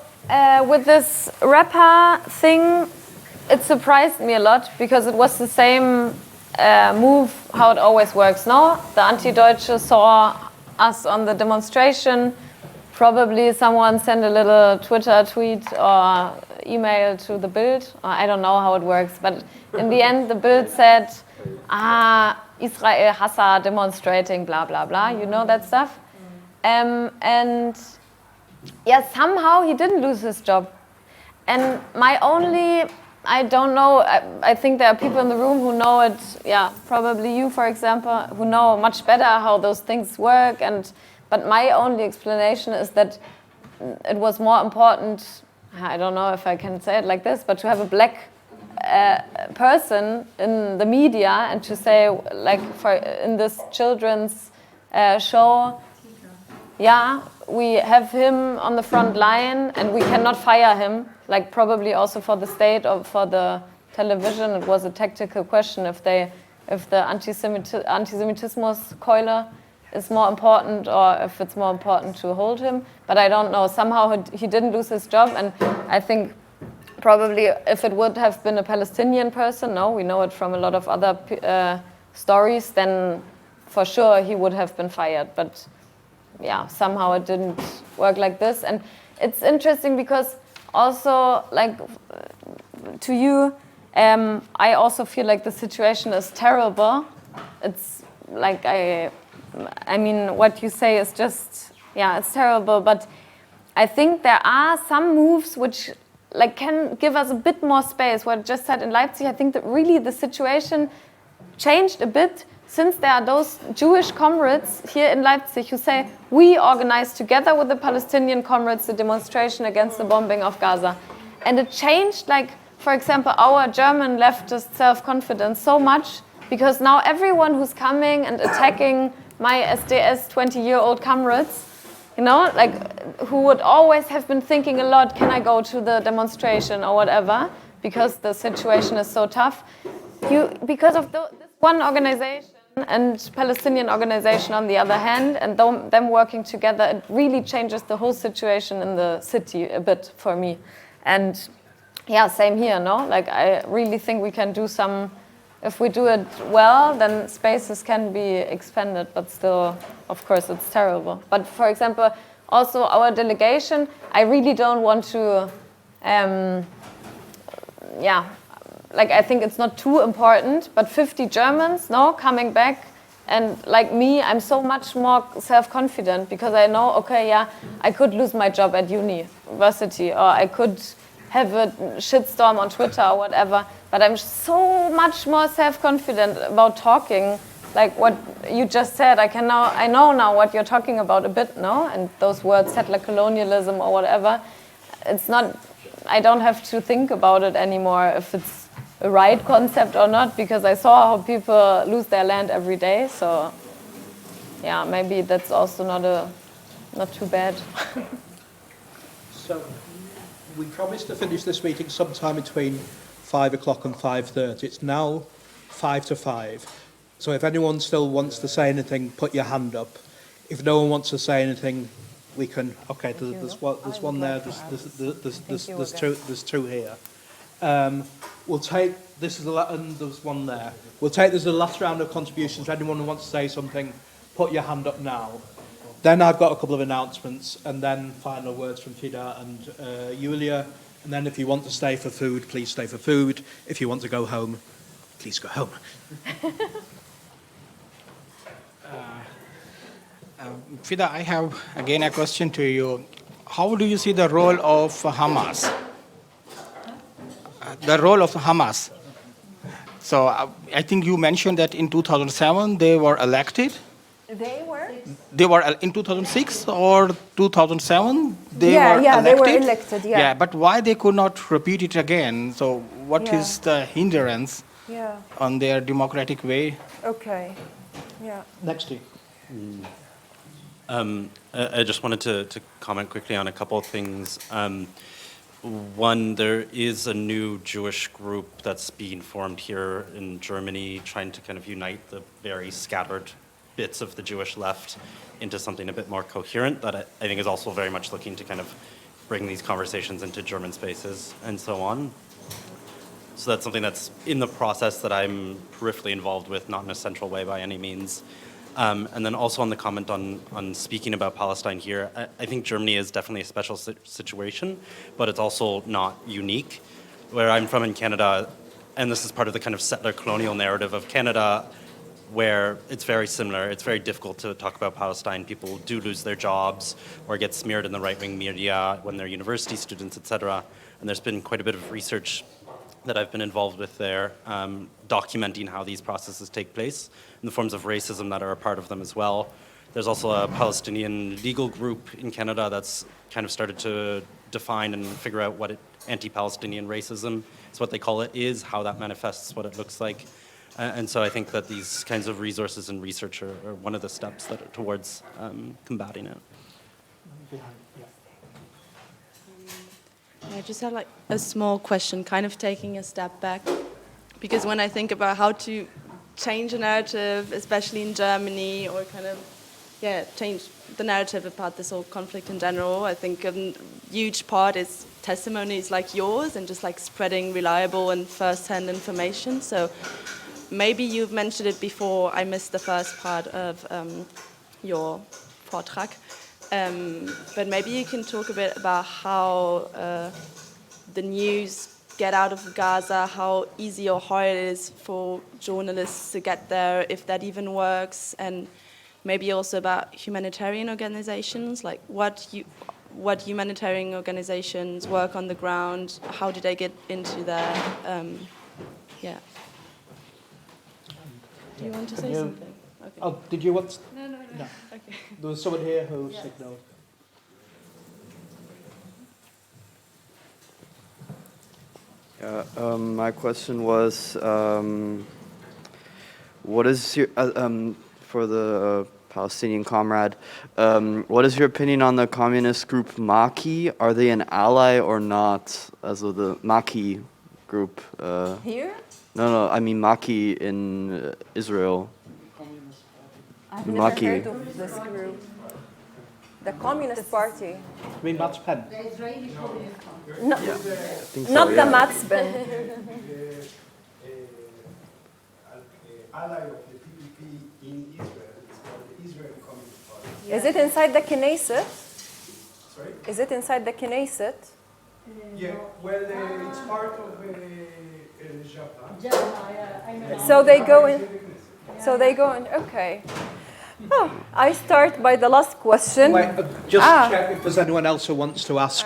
with this rapper thing, it surprised me a lot because it was the same move how it always works, no? The Anti-Deutsche saw us on the demonstration. Probably someone sent a little Twitter tweet or email to the Bild. Or I don't know how it works, but in the end, the Bild said, Israel Hasser demonstrating, blah, blah, blah. You know that stuff? And yeah, somehow he didn't lose his job. And my only, I don't know, I think there are people in the room who know it, yeah, probably you, for example, who know much better how those things work. But my only explanation is that it was more important, I don't know if I can say it like this, but to have a black person in the media and to say, like, in this children's show, yeah, we have him on the front line and we cannot fire him, like probably also for the state or for the television. It was a tactical question if the anti-Semitismus Keule is more important or if it's more important to hold him. But I don't know. Somehow he didn't lose his job, and I think probably if it would have been a Palestinian person, no, we know it from a lot of other stories, then for sure he would have been fired. But yeah, somehow it didn't work like this. And it's interesting because also, like, to you, I also feel like the situation is terrible. It's like, I mean, what you say is just, yeah, it's terrible. But I think there are some moves which, like, can give us a bit more space. What I just said in Leipzig, I think that really the situation changed a bit since there are those Jewish comrades here in Leipzig who say, we organized together with the Palestinian comrades the demonstration against the bombing of Gaza. And it changed, like, for example, our German leftist self-confidence so much, because now everyone who's coming and attacking my SDS 20-year-old comrades, you know, like, who would always have been thinking a lot, can I go to the demonstration or whatever, because the situation is so tough. Because of this one organization and Palestinian organization on the other hand, and them working together, it really changes the whole situation in the city a bit for me. And yeah, same here, no? Like, I really think we can do some, if we do it well, then spaces can be expanded, but still, of course, it's terrible. But for example, also our delegation, I really don't want to, yeah, like, I think it's not too important, but 50 Germans, no, coming back, and like me, I'm so much more self-confident because I know, okay, yeah, I could lose my job at university, or I could have a shitstorm on Twitter or whatever, but I'm so much more self-confident about talking, like what you just said. I know now what you're talking about a bit, no? And those words, settler colonialism or whatever, it's not, I don't have to think about it anymore if it's a right concept or not, because I saw how people lose their land every day. So yeah, maybe that's also not too bad. So we promised to finish this meeting sometime between 5 o'clock and 5:30. It's now 5 to 5. So if anyone still wants to say anything, put your hand up. If no one wants to say anything, we can. Okay, there's one there. There's two here. We'll take this and there's one there. We'll take this as the last round of contributions. Anyone who wants to say something, put your hand up now. Then I've got a couple of announcements, and then final words from Fida'a and Julia. And then if you want to stay for food, please stay for food. If you want to go home, please go home. Fida'a, I have again a question to you. How do you see the role of Hamas? The role of Hamas. So I think you mentioned that in 2007 they were elected, They were? They were in 2006 or 2007. They Yeah, were yeah, elected. they were elected, yeah. Yeah, but why they could not repeat it again? So what Yeah. is the hindrance Yeah. on their democratic way? Okay. Yeah. Next to you. I just wanted to comment quickly on a couple of things. One, there is a new Jewish group that's being formed here in Germany, trying to kind of unite the very scattered bits of the Jewish left into something a bit more coherent that I think is also very much looking to kind of bring these conversations into German spaces and so on. So that's something that's in the process that I'm peripherally involved with, not in a central way by any means. And then also on the comment on speaking about Palestine here, I think Germany is definitely a special situation, but it's also not unique. Where I'm from in Canada, and this is part of the kind of settler colonial narrative of Canada, where it's very similar. It's very difficult to talk about Palestine. People do lose their jobs or get smeared in the right-wing media when they're university students, etc. And there's been quite a bit of research that I've been involved with there, documenting how these processes take place and the forms of racism that are a part of them as well. There's also a Palestinian legal group in Canada that's kind of started to define and figure out what anti-Palestinian racism is, what they call it is, how that manifests, what it looks like. And so I think that these kinds of resources and research are one of the steps that are towards combating it. I just had like a small question, kind of taking a step back, because when I think about how to change a narrative, especially in Germany, or kind of, change the narrative about this whole conflict in general, I think a huge part is testimonies like yours and just like spreading reliable and first-hand information. So maybe you've mentioned it before, I missed the first part of your Vortrag. But maybe you can talk a bit about how the news get out of Gaza, how easy or hard it is for journalists to get there, if that even works, and maybe also about humanitarian organizations, like what humanitarian organizations work on the ground, how do they get into there, Do you want to say something? Okay. Oh, did you want? No. Okay. There was someone here who signaled. My question was, what is your for the Palestinian comrade? What is your opinion on the communist group Maki? Are they an ally or not? Also the Maki group. Here? No, I mean Maki in Israel. I've never heard of this group. The Communist Party. I mean, Matt's pen. The Israeli Communist Party. No, I think so, not yeah. the Matzben. Ally of the PPP in Israel. It's called the Israeli Communist Party. Is it inside the Knesset? Sorry? Is it inside the Knesset? Yeah, well, it's part of Jabra. So they go in. So they go in. Okay. Oh, I start by the last question. Wait, just check if there's anyone else who wants to ask.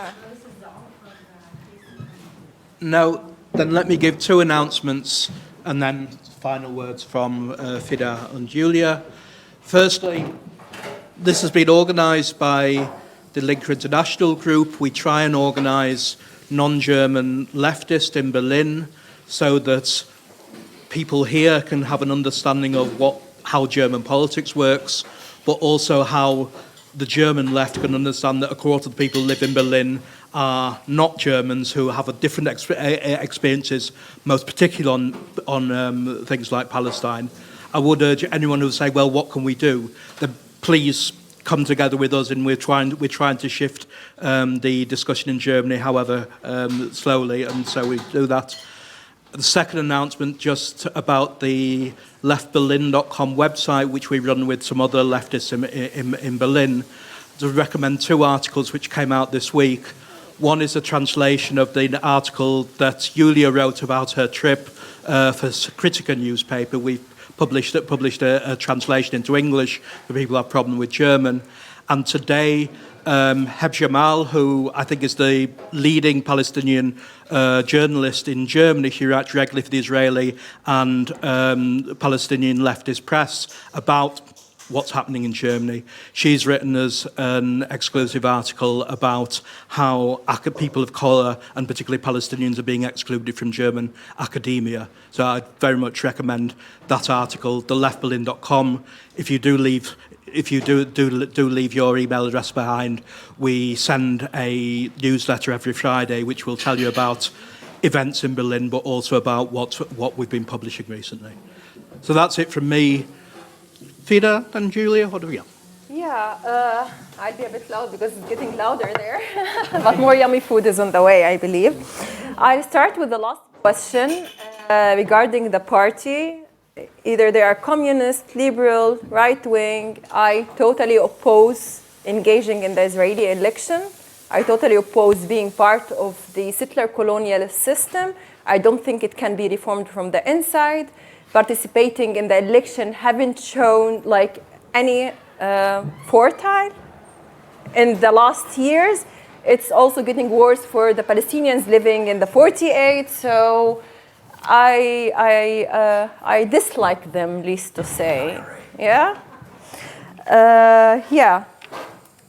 No, then let me give two announcements and then final words from Fida'a and Julia. Firstly, this has been organised by the Linke International Group. We try and organise non-German leftists in Berlin so that people here can have an understanding of how German politics works, but also how the German left can understand that a quarter of the people who live in Berlin are not Germans, who have a different experiences, most particularly on things like Palestine. I would urge anyone who would say, well, what can we do? Then please come together with us, and we're trying to shift the discussion in Germany, however slowly, and so we do that. The second announcement, just about the leftberlin.com website, which we run with some other leftists in Berlin. To recommend two articles which came out this week. One is a translation of the article that Julia wrote about her trip for Kritika newspaper. We've published a translation into English for people who have a problem with German. And today, Heb Jamal, who I think is the leading Palestinian journalist in Germany, she writes regularly for the Israeli and Palestinian leftist press about what's happening in Germany. She's written us an exclusive article about how people of colour, and particularly Palestinians, are being excluded from German academia. So I'd very much recommend that article, theleftberlin.com. If you do leave your email address behind, we send a newsletter every Friday which will tell you about events in Berlin, but also about what we've been publishing recently. So that's it from me. Fida'a and Julia, what do we got? Yeah, I'll be a bit loud because it's getting louder there. But more yummy food is on the way, I believe. I'll start with the last question regarding the party. Either they are communist, liberal, right-wing. I totally oppose engaging in the Israeli election. I totally oppose being part of the settler colonial system. I don't think it can be reformed from the inside. Participating in the election haven't shown like any fortile in the last years. It's also getting worse for the Palestinians living in the 48. So I dislike them, least to say. Yeah. Yeah.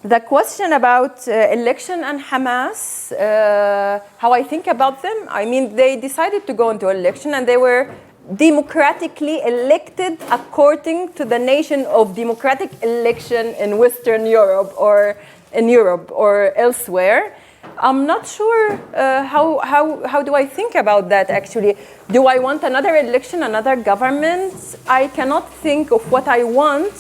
The question about election and Hamas, how I think about them, I mean, they decided to go into election and they were democratically elected according to the nation of democratic election in Western Europe or in Europe or elsewhere. I'm not sure how do I think about that actually. Do I want another election, another government? I cannot think of what I want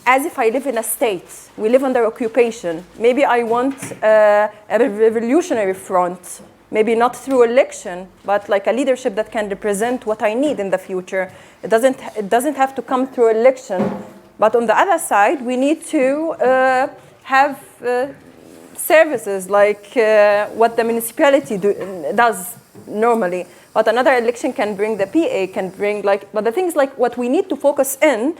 as if I live in a state. We live under occupation. Maybe I want a revolutionary front. Maybe not through election, but like a leadership that can represent what I need in the future. It doesn't have to come through election. But on the other side, we need to have services like what the municipality does normally. But another election can bring the PA, can bring like, but the things like what we need to focus on,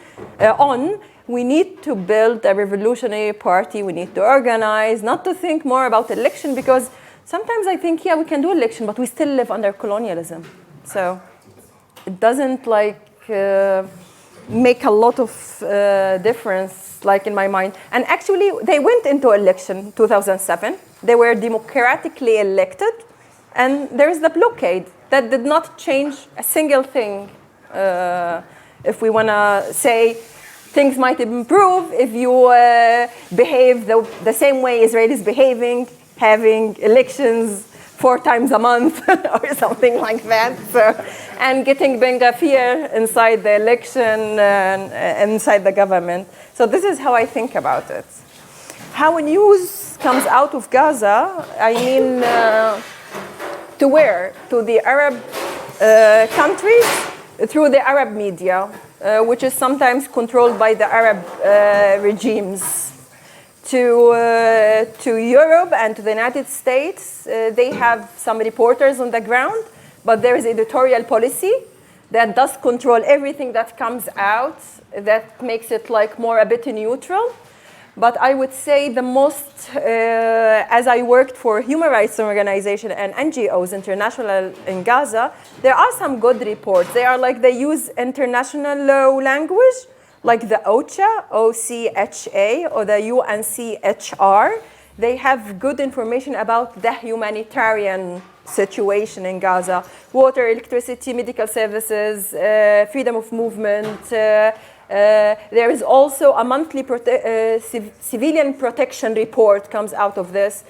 we need to build a revolutionary party, we need to organize, not to think more about election, because sometimes I think, yeah, we can do election, but we still live under colonialism. So it doesn't like make a lot of difference, like in my mind. And actually, they went into election in 2007. They were democratically elected, and there is the blockade that did not change a single thing. If we want to say things might improve if you behave the same way Israelis behaving, having elections 4 times a month or something like that. So, and getting benga fear inside the election and inside the government. So this is how I think about it. How news comes out of Gaza, I mean, to where? To the Arab countries through the Arab media, which is sometimes controlled by the Arab regimes. To Europe and to the United States, they have some reporters on the ground, but there is editorial policy that does control everything that comes out, that makes it like more a bit neutral. But I would say the most, as I worked for human rights organization and NGOs international in Gaza, there are some good reports. They are like, they use international law language, like the OCHA, O-C-H-A, or the UNCHR. They have good information about the humanitarian situation in Gaza. Water, electricity, medical services, freedom of movement. There is also a monthly civilian protection report comes out of this.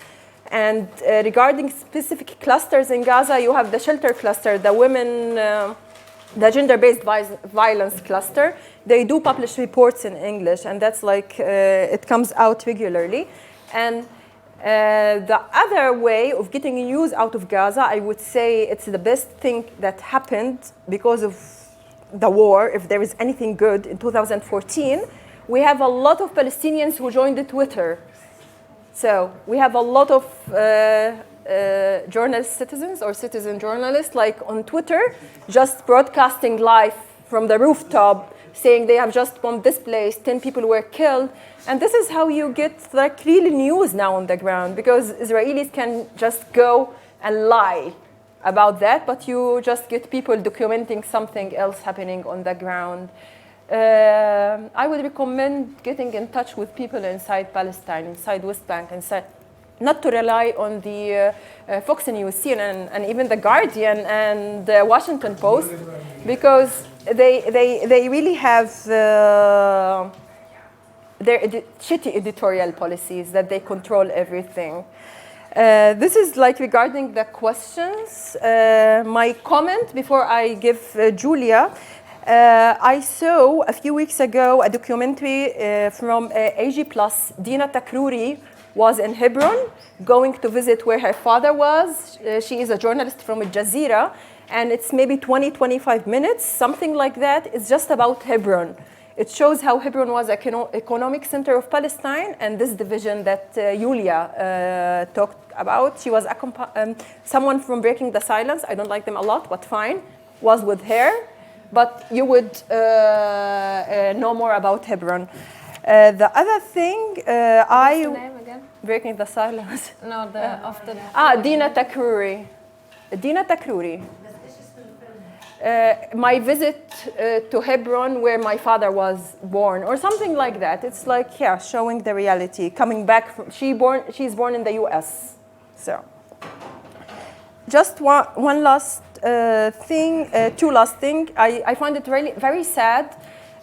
And regarding specific clusters in Gaza, you have the shelter cluster, the women, the gender-based violence cluster. They do publish reports in English, and that's like, it comes out regularly. And the other way of getting news out of Gaza, I would say it's the best thing that happened because of the war, if there is anything good, in 2014, we have a lot of Palestinians who joined the Twitter. So we have a lot of citizens journalists, like on Twitter, just broadcasting live from the rooftop, saying they have just bombed this place, 10 people were killed. And this is how you get like real news now on the ground, because Israelis can just go and lie about that, but you just get people documenting something else happening on the ground. I would recommend getting in touch with people inside Palestine, inside West Bank, inside, not to rely on the Fox News, CNN, and even the Guardian and the Washington Post, because they really have their shitty editorial policies that they control everything. This is like regarding the questions. My comment before I give Julia. I saw a few weeks ago a documentary from AG+. Dina Takruri was in Hebron, going to visit where her father was. She is a journalist from Al Jazeera, and it's maybe 20-25 minutes, something like that. It's just about Hebron. It shows how Hebron was an economic center of Palestine, and this division that Yulia talked about. She was someone from Breaking the Silence. I don't like them a lot, but fine. Was with her, but you would know more about Hebron. The other thing, What's the name again? Breaking the Silence. No, of the. Dina Takruri. Dina Takruri. My visit to Hebron, where my father was born, or something like that. It's like, yeah, showing the reality. Coming back from, she's born in the U.S. So, just one last thing, two last thing. I find it really very sad.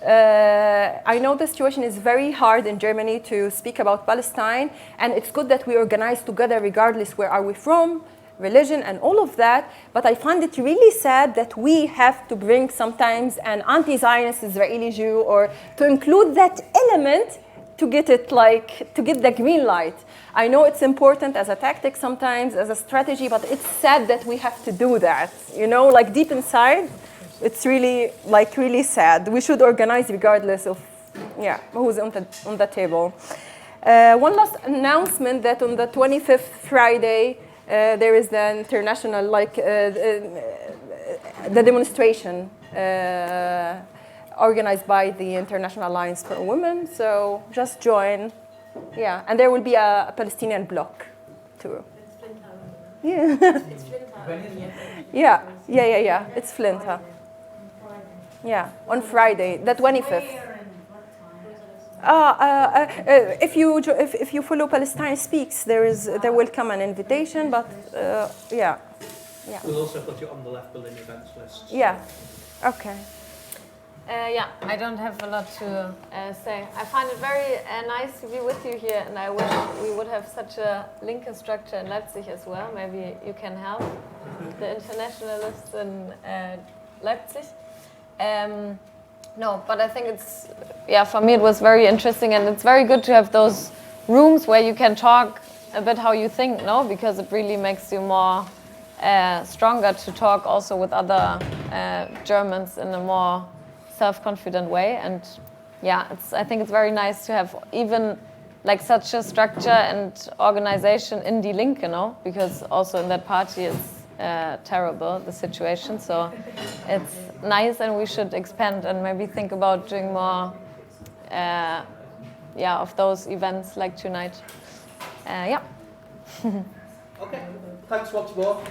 I know the situation is very hard in Germany to speak about Palestine, and it's good that we organize together regardless where are we from, religion and all of that, but I find it really sad that we have to bring sometimes an anti-Zionist Israeli Jew, or to include that element to get it like, to get the green light. I know it's important as a tactic sometimes, as a strategy, but it's sad that we have to do that, you know, like deep inside. It's really, like, really sad. We should organize regardless of, yeah, who's on the table. One last announcement that on the 25th Friday, there is the international, like, the demonstration organized by the International Alliance for Women. So just join, yeah. And there will be a Palestinian bloc, too. Yeah. It's Yeah. It's Flint, huh? Yeah, on Friday, the 25th. If you follow Palestine Speaks, there will come an invitation, but yeah. We'll also put it on the Left Berlin events list. Yeah. Okay. Yeah, I don't have a lot to say. I find it very nice to be with you here, and I wish we would have such a Linke structure in Leipzig as well. Maybe you can help the internationalists in Leipzig. No, but I think it's, yeah, for me it was very interesting, and it's very good to have those rooms where you can talk a bit how you think, no? Because it really makes you more stronger to talk also with other Germans in a more self-confident way. And yeah, I think it's very nice to have even like such a structure and organization in Die Linke, no? Because also in that party it's terrible, the situation. So it's nice, and we should expand and maybe think about doing more of those events like tonight. Yeah. Okay, thanks once more.